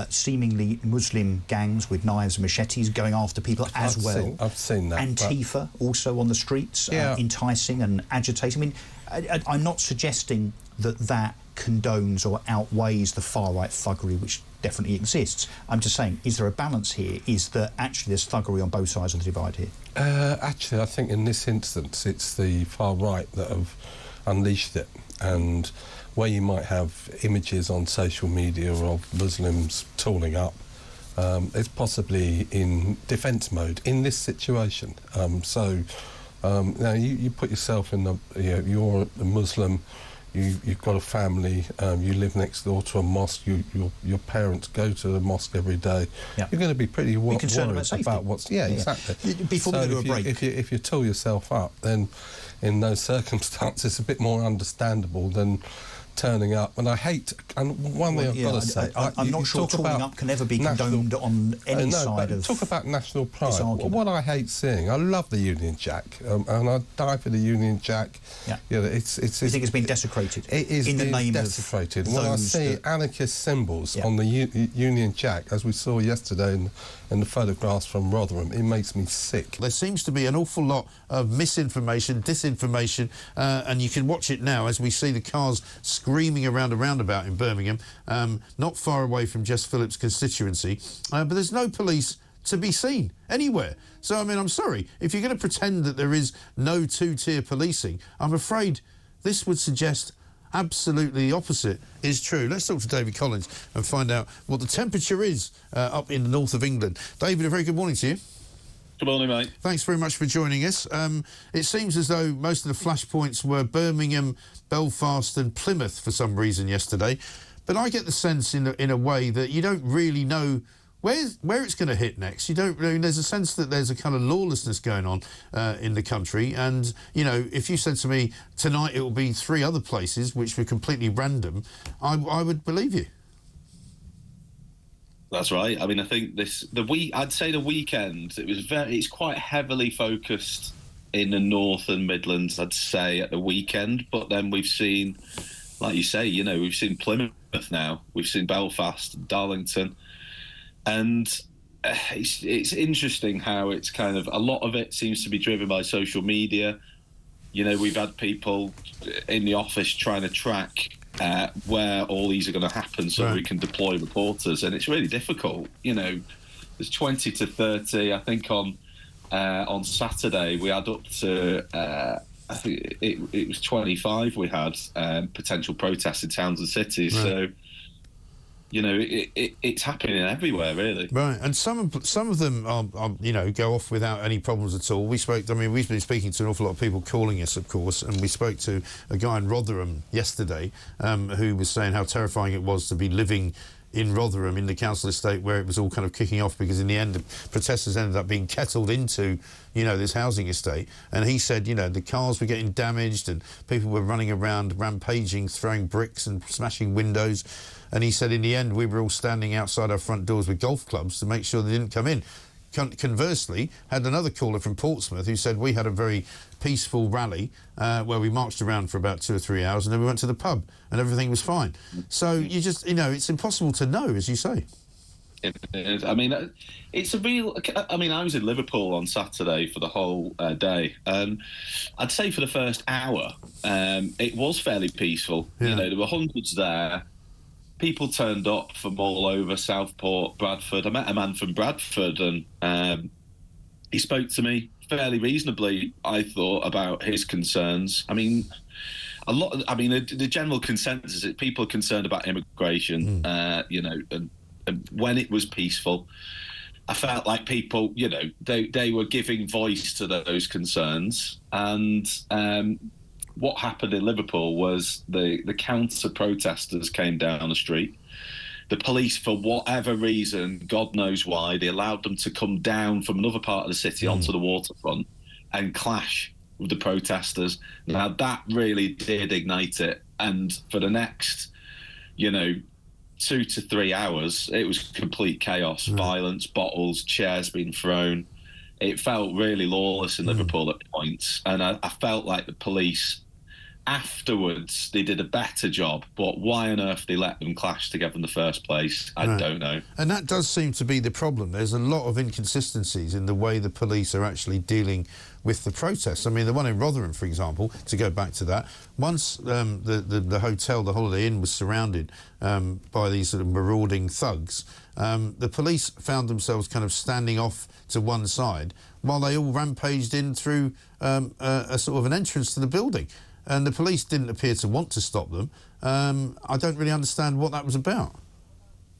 seemingly Muslim gangs with knives and machetes going after people as well. I've seen that. Antifa also on the streets, enticing and agitating. I mean, I'm not suggesting that condones or outweighs the far-right thuggery, which definitely exists. I'm just saying, is there a balance here? Is that actually there's thuggery on both sides of the divide here? Actually, I think in this instance, it's the far-right that have unleashed it. And where you might have images on social media of Muslims tooling up, it's possibly in defence mode in this situation. Now, you put yourself in the... you're a Muslim, you've got a family, you live next door to a mosque, your parents go to the mosque every day. You're going to be pretty worried about what's... Yeah, exactly. Before we go to a break... If you tool yourself up, then in those circumstances, it's a bit more understandable than turning up. And I hate... And one thing I've got to say... I'm not sure tooling up can ever be condoned on any side of... Talk about national pride. What I hate seeing... I love the Union Jack, and I die for the Union Jack. Yeah. You know, it's you think it's been desecrated? It is in the name desecrated. of when I see anarchist symbols on the Union Jack, as we saw yesterday in the photographs from Rotherham, it makes me sick. There seems to be an awful lot of misinformation, disinformation, and you can watch it now as we see the cars screaming around a roundabout in Birmingham, not far away from Jess Phillips' constituency, but there's no police to be seen anywhere. So, I mean, I'm sorry, if you're going to pretend that there is no two-tier policing, I'm afraid this would suggest absolutely the opposite is true. Let's talk to David Collins and find out what the temperature is up in the north of England. David, a very good morning to you. Good morning, mate. Thanks very much for joining us. It seems as though most of the flashpoints were Birmingham, Belfast and Plymouth for some reason yesterday, but I get the sense in a way that you don't really know where it's going to hit next. You don't really. There's a sense that there's a kind of lawlessness going on in the country, and you know, if you said to me tonight it will be 3 other places which were completely random, I would believe you. That's right. I mean, I think I'd say the weekend, it's quite heavily focused in the North and Midlands, I'd say, at the weekend. But then we've seen, like you say, you know, we've seen Plymouth now, we've seen Belfast, Darlington, and it's interesting how it's kind of, a lot of it seems to be driven by social media. You know, we've had people in the office trying to track where all these are going to happen so we can deploy reporters, and it's really difficult. You know, there's 20 to 30. I think on Saturday we had up to I think it was 25. We had potential protests in towns and cities. So you know, it's happening everywhere, really. Right, and some of them are, you know, go off without any problems at all. We've been speaking to an awful lot of people calling us, of course, and we spoke to a guy in Rotherham yesterday who was saying how terrifying it was to be living in Rotherham, in the council estate, where it was all kind of kicking off, because in the end the protesters ended up being kettled into, you know, this housing estate. And he said, you know, the cars were getting damaged and people were running around rampaging, throwing bricks and smashing windows. And he said in the end we were all standing outside our front doors with golf clubs to make sure they didn't come in. Conversely, had another caller from Portsmouth who said we had a very peaceful rally where we marched around for about 2 or 3 hours and then we went to the pub and everything was fine. So you just, you know, it's impossible to know, as you say. It is. I mean, it's a real... I mean, I was in Liverpool on Saturday for the whole day. I'd say for the first hour, it was fairly peaceful. Yeah. You know, there were hundreds there. People turned up from all over Southport, Bradford. I met a man from Bradford and he spoke to me fairly reasonably, I thought, about his concerns. I mean, I mean, the general consensus is that people are concerned about immigration, you know, and when it was peaceful, I felt like people, you know, they were giving voice to those concerns. And what happened in Liverpool was the counter-protesters came down the street. The police, for whatever reason, God knows why, they allowed them to come down from another part of the city onto the waterfront and clash with the protesters. Now, that really did ignite it. And for the next, you know, 2 to 3 hours, it was complete chaos, violence, bottles, chairs being thrown. It felt really lawless in Liverpool at points. And I felt like the police, afterwards, they did a better job. But why on earth they let them clash together in the first place, I don't know. And that does seem to be the problem. There's a lot of inconsistencies in the way the police are actually dealing with the protests. I mean, the one in Rotherham, for example, to go back to that, once the hotel, the Holiday Inn, was surrounded by these sort of marauding thugs, the police found themselves kind of standing off to one side while they all rampaged in through a sort of an entrance to the building. And the police didn't appear to want to stop them. I don't really understand what that was about.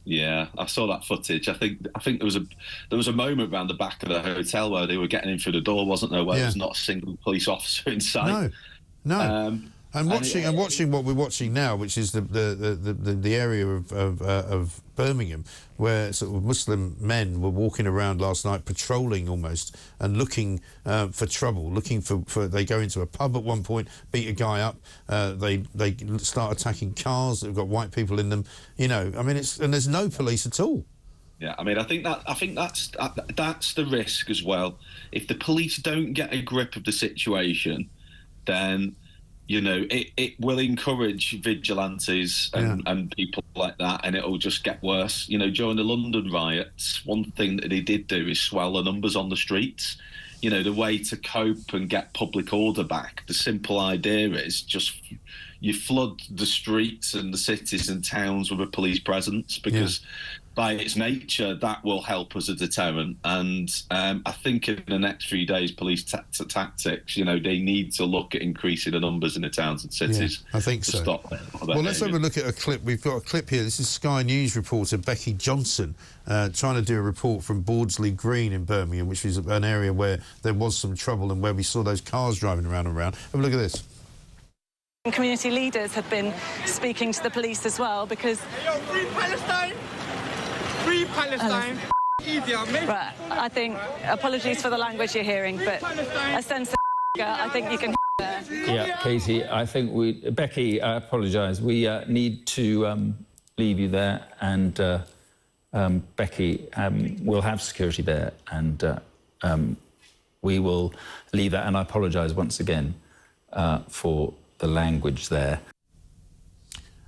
Yeah, I saw that footage. I think there was a moment around the back of the hotel where they were getting in through the door, wasn't there? Where there was not a single police officer in sight. No. And watching what we're watching now, which is the area of Birmingham, where sort of Muslim men were walking around last night, patrolling almost, and looking for trouble, looking for. They go into a pub at one point, beat a guy up. They start attacking cars that have got white people in them. You know, I mean, and there's no police at all. Yeah, I mean, I think that's the risk as well. If the police don't get a grip of the situation, then, you know, it will encourage vigilantes and people like that, and it'll just get worse. You know, during the London riots, one thing that they did do is swell the numbers on the streets. You know, the way to cope and get public order back, the simple idea is just you flood the streets and the cities and towns with a police presence, because by its nature, that will help as a deterrent. And I think in the next few days, police tactics, you know, they need to look at increasing the numbers in the towns and cities. I think so. Stop well, let's have a look at a clip. We've got a clip here. This is Sky News reporter Becky Johnson trying to do a report from Bordsley Green in Birmingham, which is an area where there was some trouble and where we saw those cars driving around and around. Have a look at this. Community leaders have been speaking to the police as well, because... Free Palestine! Free Palestine! Easier, mate. Right, I think, apologies for the language you're hearing, but a sense of I think you can there. Yeah, Katie, I think Becky, I apologise. We need to leave you there, and Becky, we'll have security there, and we will leave that, and I apologise once again for the language there.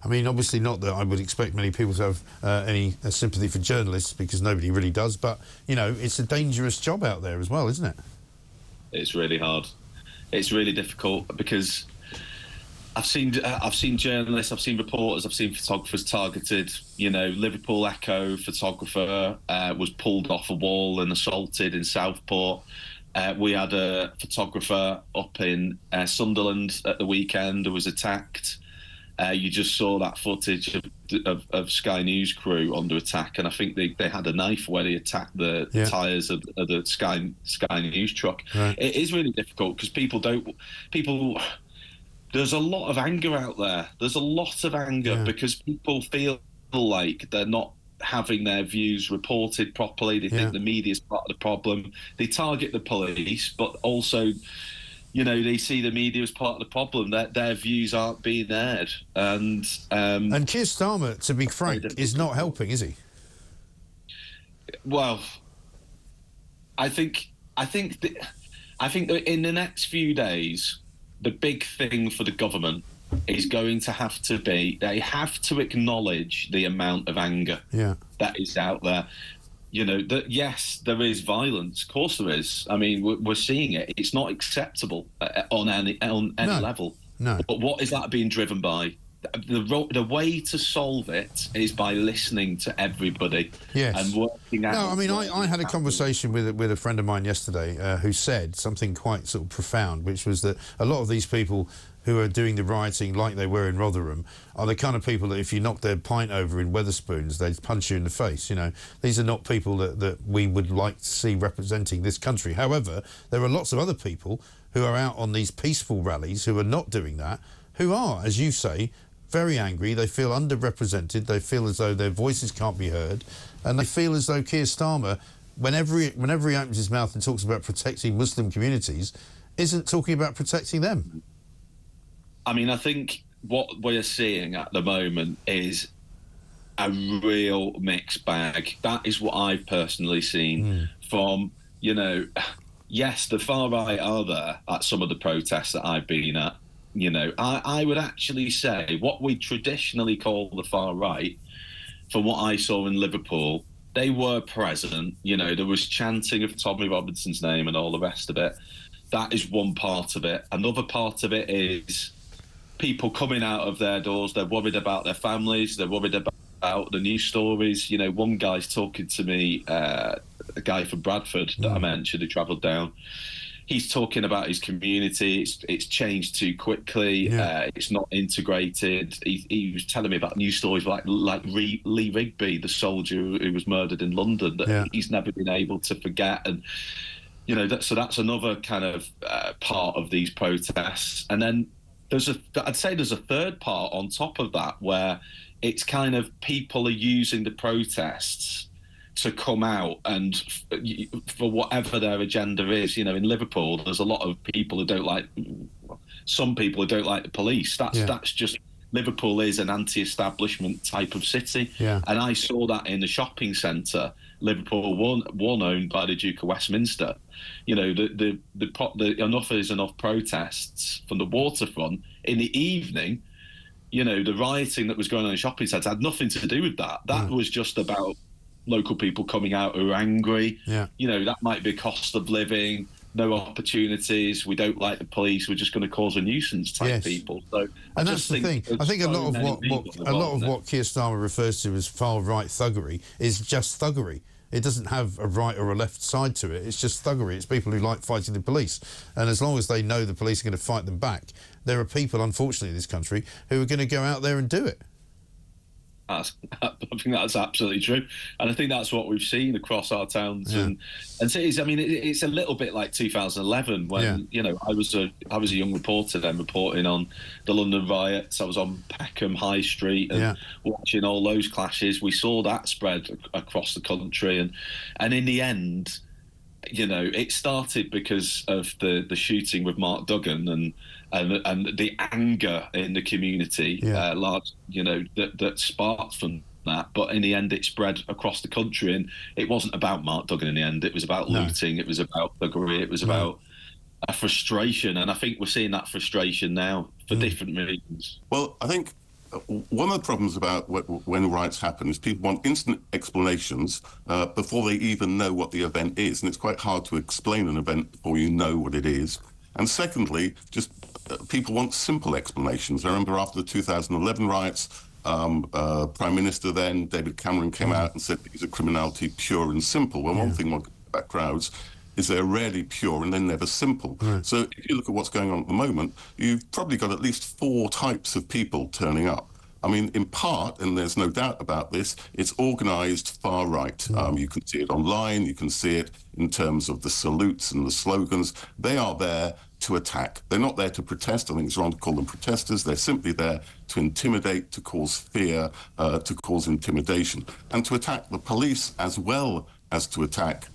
I mean, obviously not that I would expect many people to have any sympathy for journalists, because nobody really does, but, you know, it's a dangerous job out there as well, isn't it? It's really hard. It's really difficult, because I've seen journalists, I've seen reporters, I've seen photographers targeted. You know, Liverpool Echo photographer was pulled off a wall and assaulted in Southport. We had a photographer up in Sunderland at the weekend who was attacked. You just saw that footage of Sky News crew under attack, and I think they had a knife where they attacked the tyres of the Sky News truck. Right. It is really difficult, because there's a lot of anger out there. There's a lot of anger because people feel like they're not having their views reported properly. They think the media is part of the problem. They target the police, but also, you know, they see the media as part of the problem. Their views aren't being aired. And Keir Starmer, to be frank, is not helping, is he? Well, I think that in the next few days, the big thing for the government is going to have to be, they have to acknowledge the amount of anger that is out there. You know, that yes, there is violence. Of course there is. I mean, we're seeing it. It's not acceptable on any level. No. But what is that being driven by? the way to solve it is by listening to everybody and working out. No, I mean, I had a conversation with a friend of mine yesterday who said something quite sort of profound, which was that a lot of these people who are doing the rioting like they were in Rotherham are the kind of people that if you knock their pint over in Wetherspoons, they'd punch you in the face, you know. These are not people that we would like to see representing this country. However, there are lots of other people who are out on these peaceful rallies who are not doing that, who are, as you say, very angry. They feel underrepresented. They feel as though their voices can't be heard, and they feel as though Keir Starmer, whenever he opens his mouth and talks about protecting Muslim communities, isn't talking about protecting them. I mean, I think what we're seeing at the moment is a real mixed bag. That is what I've personally seen from, you know, yes, the far right are there at some of the protests that I've been at. You know, I would actually say what we traditionally call the far right, from what I saw in Liverpool, they were present. You know, there was chanting of Tommy Robinson's name and all the rest of it. That is one part of it. Another part of it is people coming out of their doors. They're worried about their families. They're worried about the news stories. You know, one guy's talking to me, a guy from Bradford that I mentioned who travelled down. He's talking about his community. It's changed too quickly. It's not integrated. He was telling me about news stories like Lee Rigby, the soldier who was murdered in London, that he's never been able to forget. And you know, so that's another kind of part of these protests. And then I'd say there's a third part on top of that where it's kind of people are using the protests to come out and for whatever their agenda is. You know, in Liverpool, there's a lot of people who don't like, some people who don't like the police. That's just, Liverpool is an anti-establishment type of city. And I saw that in the shopping centre, Liverpool, one owned by the Duke of Westminster. You know, the enough is enough protests from the waterfront in the evening. You know, the rioting that was going on in shopping centres had nothing to do with that. That was just about local people coming out who are angry. You know, that might be cost of living, no opportunities, we don't like the police, we're just going to cause a nuisance type people. So, and that's the thing. I think a lot of what Keir Starmer refers to as far right thuggery is just thuggery. It doesn't have a right or a left side to it. It's just thuggery. It's people who like fighting the police. And as long as they know the police are going to fight them back, there are people, unfortunately, in this country who are going to go out there and do it. I think that's absolutely true, and I think that's what we've seen across our towns and cities. I mean, it's a little bit like 2011 when you know I was a young reporter then reporting on the London riots. I was on Peckham High Street and watching all those clashes. We saw that spread across the country, and in the end, you know, it started because of the shooting with Mark Duggan and the anger in the community, large, you know, that sparked from that. But in the end, it spread across the country, and it wasn't about Mark Duggan in the end. It was about looting. It was about thuggery. It was about a frustration, and I think we're seeing that frustration now for different reasons. Well, I think one of the problems about when riots happen is people want instant explanations before they even know what the event is, and it's quite hard to explain an event before you know what it is. And secondly, just people want simple explanations. I remember after the 2011 riots, Prime Minister then, David Cameron, came out and said these are criminality pure and simple. Well, one thing about crowds is they're rarely pure and they're never simple. So if you look at what's going on at the moment, you've probably got at least 4 types of people turning up. I mean, in part, and there's no doubt about this, it's organised far right. You can see it online, you can see it in terms of the salutes and the slogans. They are there to attack. They're not there to protest. I think it's wrong to call them protesters. They're simply there to intimidate, to cause fear, to cause intimidation, and to attack the police as well as to attack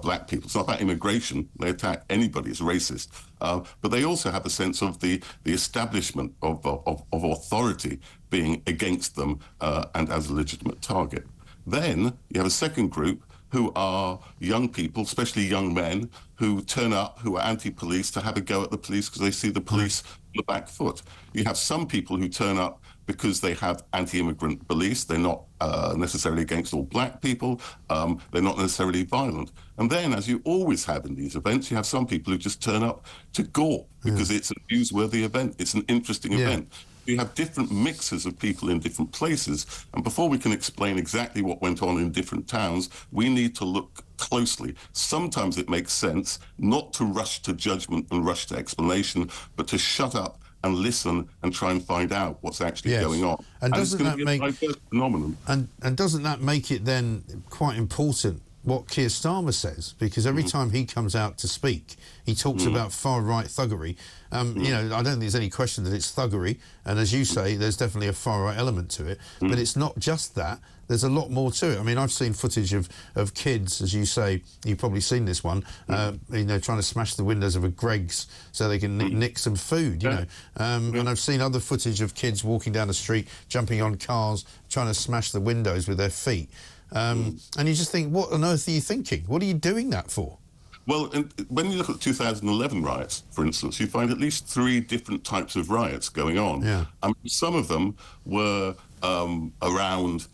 black people. It's not about immigration. They attack anybody as racist. But they also have a sense of the establishment of authority being against them and as a legitimate target. Then you have a second group who are young people, especially young men, who turn up, who are anti-police, to have a go at the police because they see the police on the back foot. You have some people who turn up because they have anti-immigrant beliefs. They're not necessarily against all black people. They're not necessarily violent. And then, as you always have in these events, you have some people who just turn up to gore because it's a newsworthy event. It's an interesting event. we have different mixes of people in different places. And before we can explain exactly what went on in different towns, we need to look closely. Sometimes it makes sense not to rush to judgment and rush to explanation, but to shut up and listen and try and find out what's actually going on. And doesn't that make a diverse phenomenon? And doesn't that make it then quite important what Keir Starmer says? Because every time he comes out to speak, he talks about far-right thuggery. You know, I don't think there's any question that it's thuggery, and as you say, there's definitely a far-right element to it. But it's not just that. There's a lot more to it. I mean, I've seen footage of kids, as you say, you've probably seen this one, you know, trying to smash the windows of a Greggs so they can nick some food, you know. And I've seen other footage of kids walking down the street, jumping on cars, trying to smash the windows with their feet. And you just think, what on earth are you thinking? What are you doing that for? Well, when you look at the 2011 riots, for instance, you find at least 3 different types of riots going on. Yeah. I mean, some of them were around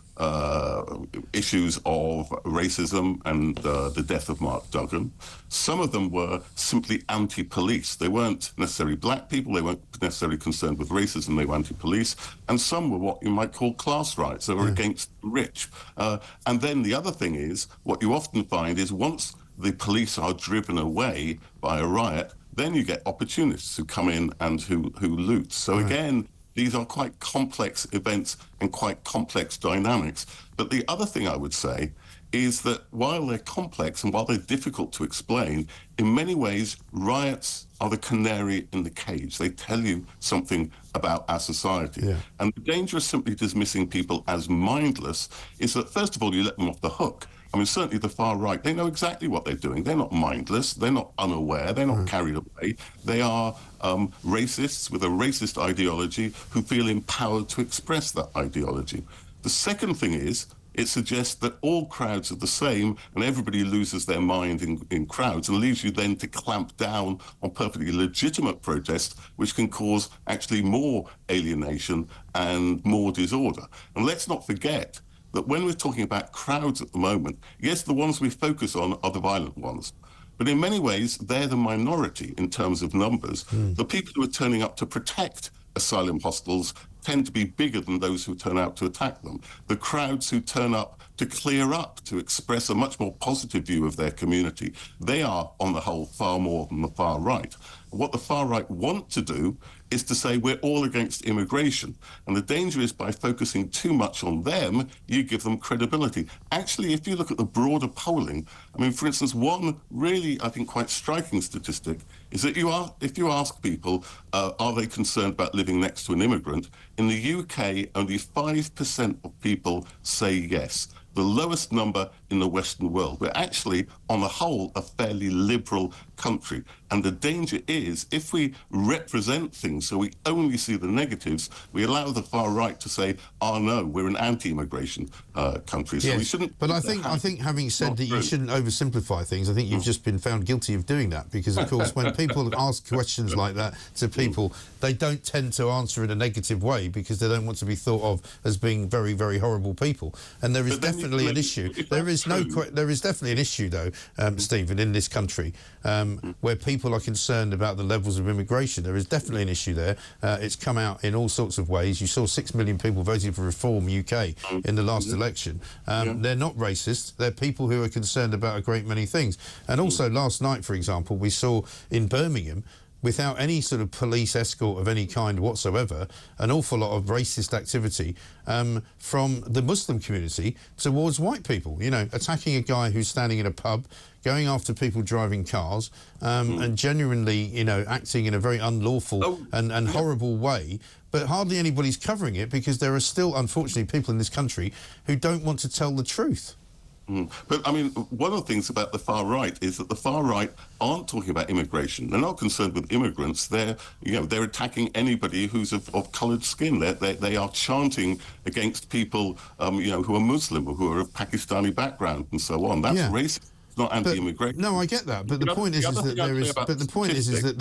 issues of racism and the death of Mark Duggan. Some of them were simply anti-police. They weren't necessarily black people. They weren't necessarily concerned with racism. They were anti-police. And some were what you might call class riots. They were against the rich. And then the other thing is, what you often find is once the police are driven away by a riot, then you get opportunists who come in and who loot. So again, these are quite complex events and quite complex dynamics. But the other thing I would say is that while they're complex and while they're difficult to explain, in many ways, riots are the canary in the cage. They tell you something about our society. And the danger of simply dismissing people as mindless is that, first of all, you let them off the hook. I mean, certainly the far right, they know exactly what they're doing. They're not mindless. They're not unaware. They're not carried away. They are racists with a racist ideology who feel empowered to express that ideology. The second thing is, it suggests that all crowds are the same and everybody loses their mind in crowds and leaves you then to clamp down on perfectly legitimate protest, which can cause actually more alienation and more disorder. And let's not forget that when we're talking about crowds at the moment, yes, the ones we focus on are the violent ones. But in many ways, they're the minority in terms of numbers. The people who are turning up to protect asylum hostels tend to be bigger than those who turn out to attack them. The crowds who turn up to clear up, to express a much more positive view of their community, they are, on the whole, far more than the far right. What the far right want to do is to say we're all against immigration. And the danger is by focusing too much on them, you give them credibility. Actually, if you look at the broader polling, I mean, for instance, one really, I think, quite striking statistic is that if you ask people, are they concerned about living next to an immigrant, in the UK, only 5% of people say yes. The lowest number in the Western world. We're actually, on the whole, a fairly liberal country. And the danger is, if we represent things so we only see the negatives, we allow the far right to say, oh no, we're an anti-immigration country. So we shouldn't... But I think having said that you shouldn't oversimplify things, I think you've just been found guilty of doing that. Because, of course, when people ask questions like that to people, they don't tend to answer in a negative way because they don't want to be thought of as being very, very horrible people. And there is definitely an issue. There is definitely an issue, though, Stephen, in this country, where people are concerned about the levels of immigration. There is definitely an issue there. It's come out in all sorts of ways. You saw 6 million people voting for Reform UK in the last election. They're not racist. They're people who are concerned about a great many things. And also last night, for example, we saw in Birmingham, without any sort of police escort of any kind whatsoever, an awful lot of racist activity from the Muslim community towards white people, you know, attacking a guy who's standing in a pub, going after people driving cars, and genuinely, you know, acting in a very unlawful and horrible way. But hardly anybody's covering it because there are still, unfortunately, people in this country who don't want to tell the truth. But, I mean, one of the things about the far right is that the far right aren't talking about immigration. They're not concerned with immigrants. They're attacking anybody who's of coloured skin. They are chanting against people, who are Muslim or who are of Pakistani background and so on. That's racist. It's not anti-immigration. No, I get that, but the point is that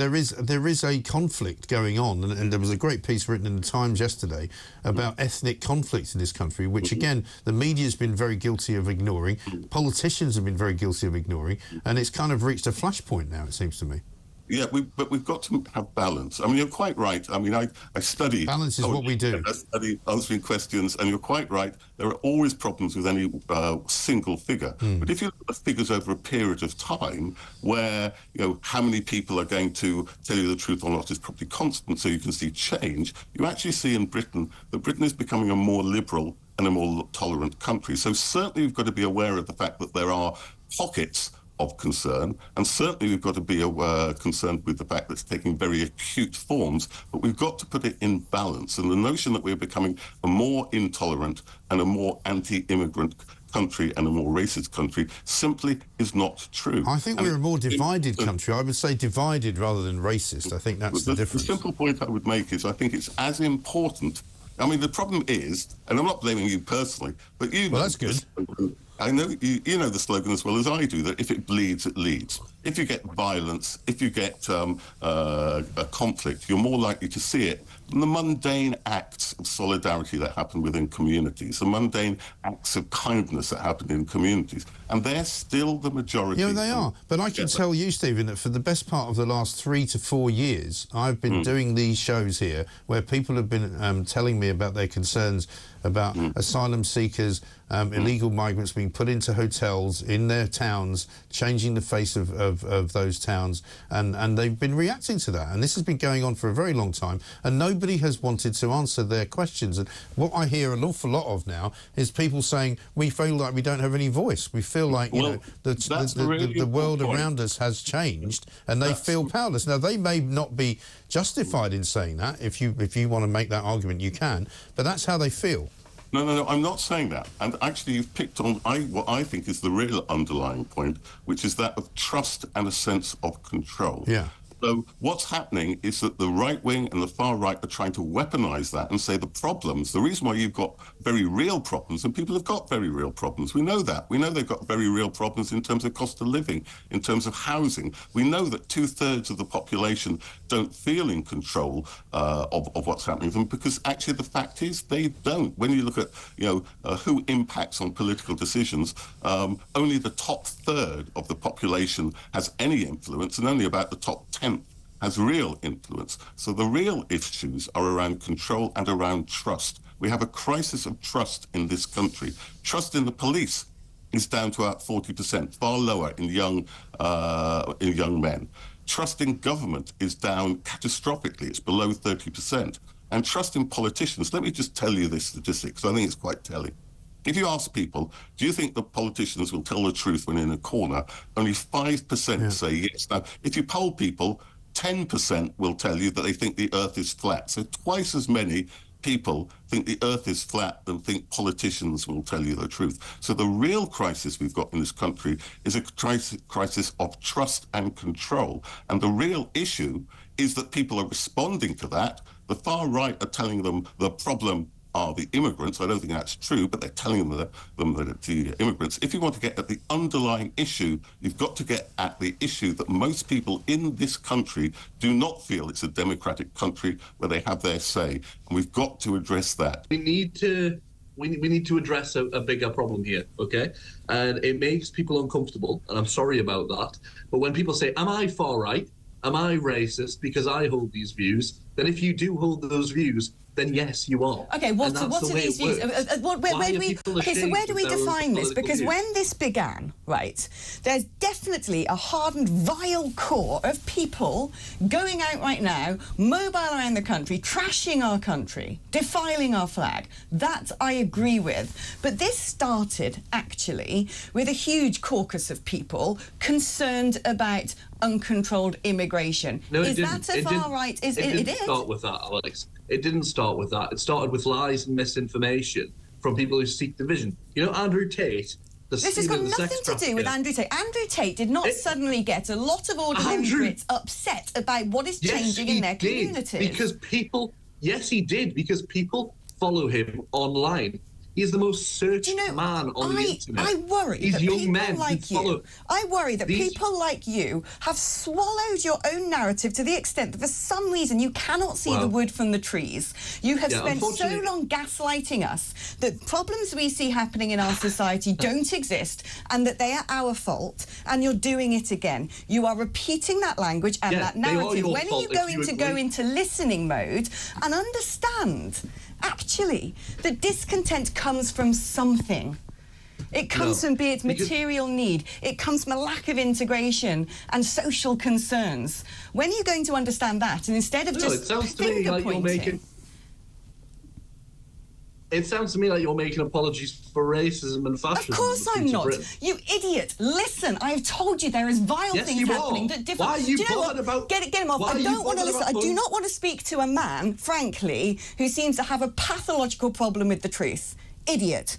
there is a conflict going on, and there was a great piece written in the Times yesterday about ethnic conflict in this country, which again the media's been very guilty of ignoring, politicians have been very guilty of ignoring, and it's kind of reached a flashpoint now. It seems to me. Yeah, but we've got to have balance. I mean, you're quite right. I mean, I study... Balance is what we do. I study answering questions, and you're quite right. There are always problems with any single figure. But if you look at the figures over a period of time where, you know, how many people are going to tell you the truth or not is probably constant, so you can see change, you actually see in Britain that Britain is becoming a more liberal and a more tolerant country. So certainly we've got to be aware of the fact that there are pockets of concern, and certainly we've got to be concerned with the fact that it's taking very acute forms, but we've got to put it in balance. And the notion that we're becoming a more intolerant and a more anti-immigrant country and a more racist country simply is not true. I think we're a more divided country. I would say divided rather than racist. I think that's the difference. The simple point I would make is I think it's as important. I mean, the problem is, and I'm not blaming you personally, but you... Well, that's good. I know you know the slogan as well as I do, that if it bleeds, it leads. If you get violence, if you get a conflict, you're more likely to see it in the mundane acts of solidarity that happen within communities, the mundane acts of kindness that happen in communities. And they're still the majority. Yeah, they are. But I can tell you, Stephen, that for the best part of the last 3 to 4 years, I've been doing these shows here where people have been telling me about their concerns about asylum seekers, illegal migrants being put into hotels in their towns, changing the face of those towns, and they've been reacting to that. And this has been going on for a very long time, and nobody has wanted to answer their questions. And what I hear an awful lot of now is people saying, we feel like we don't have any voice. We feel like, you know, the world around us has changed, and they feel powerless. Now, they may not be justified in saying that. If you want to make that argument, you can, but that's how they feel. No, I'm not saying that. And actually, you've picked on what I think is the real underlying point, which is that of trust and a sense of control. Yeah. So what's happening is that the right wing and the far right are trying to weaponize that and say the problems, the reason why you've got very real problems, and people have got very real problems, we know that. We know they've got very real problems in terms of cost of living, in terms of housing. We know that 2/3 of the population don't feel in control of what's happening to them, because actually the fact is they don't. When you look at, you know, who impacts on political decisions, only the top third of the population has any influence, and only about the top 10 has real influence. So the real issues are around control and around trust. We have a crisis of trust in this country. Trust in the police is down to about 40%, far lower in young men. Trust in government is down catastrophically. It's below 30%. And trust in politicians, let me just tell you this statistic, because I think it's quite telling. If you ask people, do you think that politicians will tell the truth when in a corner, only 5% say yes. Now, if you poll people, 10% will tell you that they think the earth is flat. So twice as many people think the earth is flat than think politicians will tell you the truth. So the real crisis we've got in this country is a crisis of trust and control. And the real issue is that people are responding to that. The far right are telling them the problem are the immigrants. I don't think that's true, but they're telling them that it's the immigrants. If you want to get at the underlying issue, you've got to get at the issue that most people in this country do not feel it's a democratic country where they have their say, and we've got to address that. We need to address a bigger problem here, okay? And it makes people uncomfortable, and I'm sorry about that. But when people say, am I far right? Am I racist because I hold these views? Then if you do hold those views, then yes, you are. Okay, what are these views? Where do we define this? Because when this began, right, there's definitely a hardened, vile core of people going out right now, mobile around the country, trashing our country, defiling our flag. That I agree with. But this started, actually, with a huge caucus of people concerned about uncontrolled immigration. No, is that a far right? It didn't start with that, Alex. It didn't start with that. It started with lies and misinformation from people who seek division. You know, Andrew Tate... This has got nothing to do with Andrew Tate. Andrew Tate did not suddenly get a lot of ordinary Brits upset about what is changing in their communities. Because people... Yes, he did, because people follow him online. He's the most searched man on the internet. I worry These that young people men like you. I worry that people like you have swallowed your own narrative to the extent that for some reason you cannot see the wood from the trees. You have spent so long gaslighting us that problems we see happening in our society don't exist and that they are our fault, and you're doing it again. You are repeating that language and that narrative. When are you going to go into listening mode and understand, actually, that discontent comes from something? It comes from, be it material need, it comes from a lack of integration and social concerns. When are you going to understand that? And instead of just it sounds to me like you're making... It sounds to me like you're making apologies for racism and fascism. Of course I'm not. You idiot. Listen, I've told you there is vile things happening that differ. Why are you bothered about... Get him off. I don't want to listen. I do not want to speak to a man, frankly, who seems to have a pathological problem with the truth. Idiot.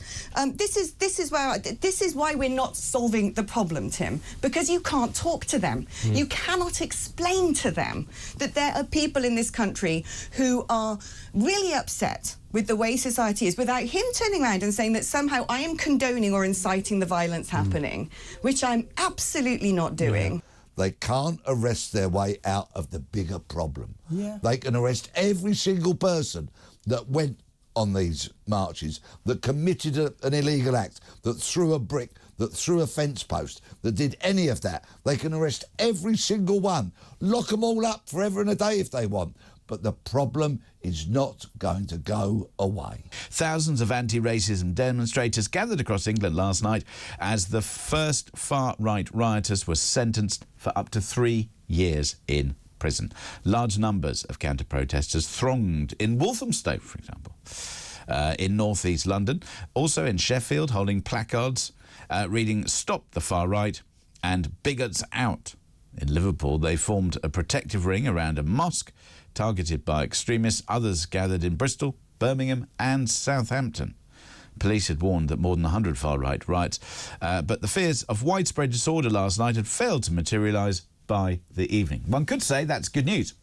This is why we're not solving the problem, Tim, because you can't talk to them. You cannot explain to them that there are people in this country who are really upset with the way society is, without him turning around and saying that somehow I am condoning or inciting the violence happening, which I'm absolutely not doing. They can't arrest their way out of the bigger problem. Yeah. They can arrest every single person that went on these marches, that committed an illegal act, that threw a brick, that threw a fence post, that did any of that. They can arrest every single one, lock them all up forever and a day if they want. But the problem is not going to go away. Thousands of anti-racism demonstrators gathered across England last night as the first far-right rioters were sentenced for up to 3 years in prison. Large numbers of counter-protesters thronged in Walthamstow, for example, in north-east London, also in Sheffield, holding placards reading "Stop the Far Right" and "Bigots Out." In Liverpool, they formed a protective ring around a mosque targeted by extremists. Others gathered in Bristol, Birmingham and Southampton. Police had warned that more than 100 far-right riots, but the fears of widespread disorder last night had failed to materialise by the evening. One could say that's good news,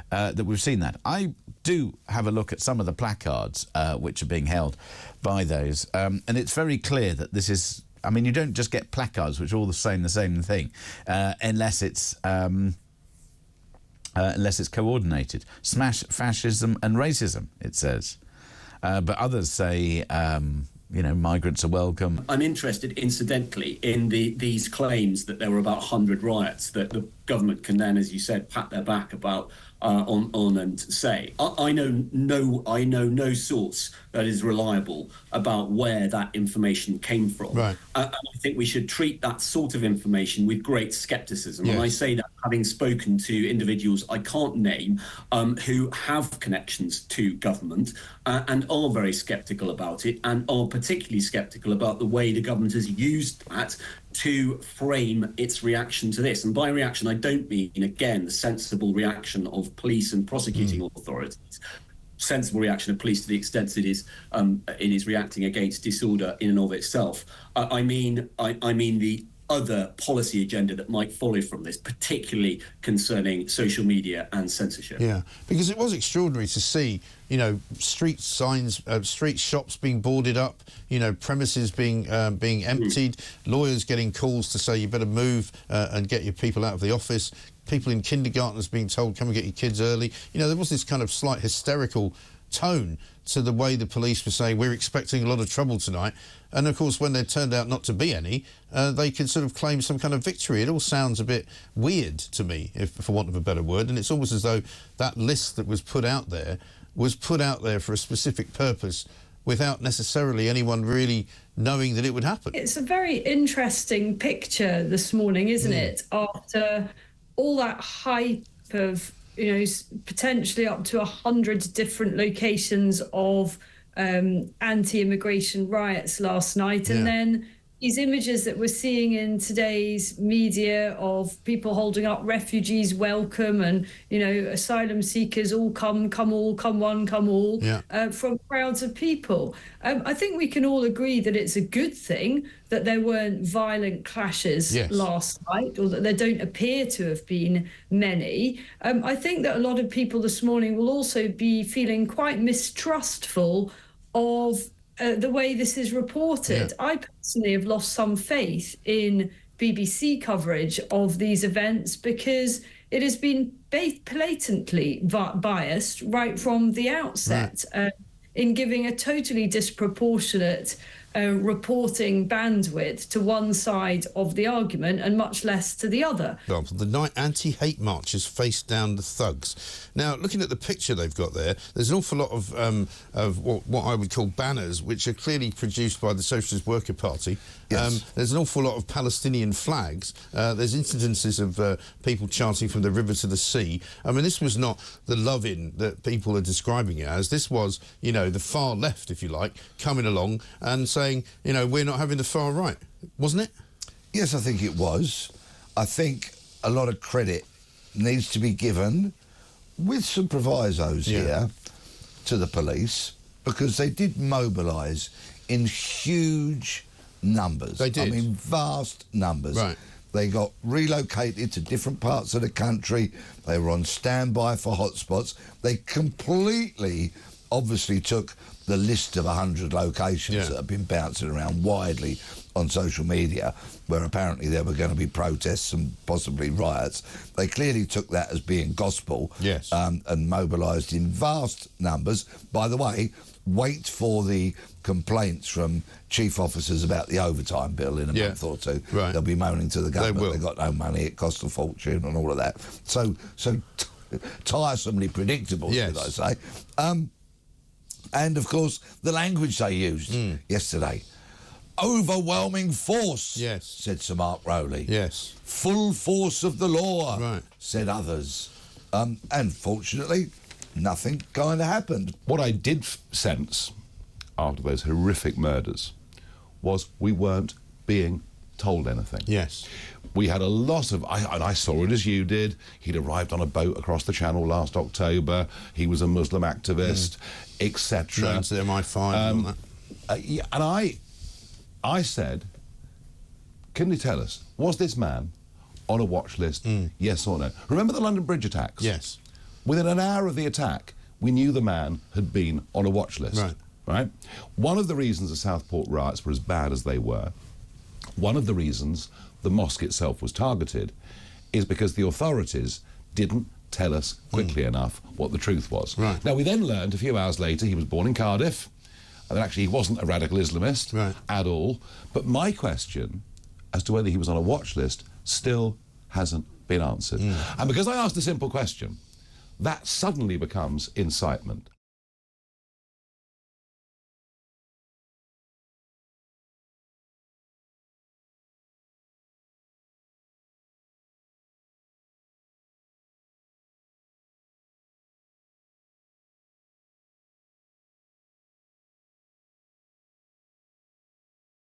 that we've seen that. I do have a look at some of the placards which are being held by those, and it's very clear that this is... I mean, you don't just get placards which are all the same thing, unless it's coordinated. Smash fascism and racism, it says. But others say, you know, migrants are welcome. I'm interested, incidentally, in these claims that there were about 100 riots that the government can then, as you said, pat their back about on and say. I know no source that is reliable about where that information came from. Right. And I think we should treat that sort of information with great scepticism. Yes. And I say that having spoken to individuals I can't name who have connections to government and are very sceptical about it, and are particularly sceptical about the way the government has used that to frame its reaction to this. And by reaction, I don't mean, again, the sensible reaction of police and prosecuting authorities. Sensible reaction of police to the extent that it is reacting against disorder in and of itself. I mean the other policy agenda that might follow from this, particularly concerning social media and censorship. Yeah, because it was extraordinary to see, you know, street signs, street shops being boarded up, you know, premises being emptied, lawyers getting calls to say you better move and get your people out of the office, people in kindergartens being told come and get your kids early. You know, there was this kind of slight hysterical tone to the way the police were saying we're expecting a lot of trouble tonight, and of course when there turned out not to be any, they could sort of claim some kind of victory. It all sounds a bit weird to me, if for want of a better word, and it's almost as though that list that was put out there for a specific purpose without necessarily anyone really knowing that it would happen. It's a very interesting picture this morning, isn't it? After all that hype of, you know, potentially up to 100 different locations of anti-immigration riots last night, and then these images that we're seeing in today's media of people holding up refugees welcome and, you know, asylum seekers all come all, come one, come all, from crowds of people. I think we can all agree that it's a good thing that there weren't violent clashes last night, or that there don't appear to have been many. I think that a lot of people this morning will also be feeling quite mistrustful of the way this is reported. I personally have lost some faith in BBC coverage of these events because it has been blatantly biased right from the outset, in giving a totally disproportionate reporting bandwidth to one side of the argument and much less to the other. The night anti-hate marchers faced down the thugs. Now, looking at the picture they've got there, there's an awful lot of what I would call banners, which are clearly produced by the Socialist Worker Party. There's an awful lot of Palestinian flags. There's incidences of people chanting from the river to the sea. I mean, this was not the love-in that people are describing it as. This was, you know, the far left, if you like, coming along and saying, you know, we're not having the far right, wasn't it? Yes, I think it was. I think a lot of credit needs to be given, with some provisos here, to the police, because they did mobilise in huge numbers. They did. I mean, vast numbers. Right. They got relocated to different parts of the country. They were on standby for hotspots. They completely, obviously, took the list of 100 locations that have been bouncing around widely on social media, where apparently there were going to be protests and possibly riots. They clearly took that as being gospel, and mobilised in vast numbers. By the way, wait for the complaints from chief officers about the overtime bill in a month or two. They'll be moaning to the government they've got no money, it costs a fortune and all of that. So tiresomely predictable, should I say. And, of course, the language they used yesterday. Overwhelming force, said Sir Mark Rowley. Full force of the law, said others. And, fortunately, nothing kind of happened. What I did sense after those horrific murders was we weren't being told anything. We had a lot of... and I saw it as you did. He'd arrived on a boat across the channel last October. He was a Muslim activist, etc. Known to the MI5 and all that. And I said, can you tell us, was this man on a watch list, yes or no? Remember the London Bridge attacks? Yes. Within an hour of the attack, we knew the man had been on a watch list. Right? One of the reasons the Southport riots were as bad as they were, one of the reasons the mosque itself was targeted, is because the authorities didn't tell us quickly enough what the truth was. Now, we then learned a few hours later he was born in Cardiff, and that actually he wasn't a radical Islamist at all. But my question as to whether he was on a watch list still hasn't been answered. And because I asked a simple question, that suddenly becomes incitement.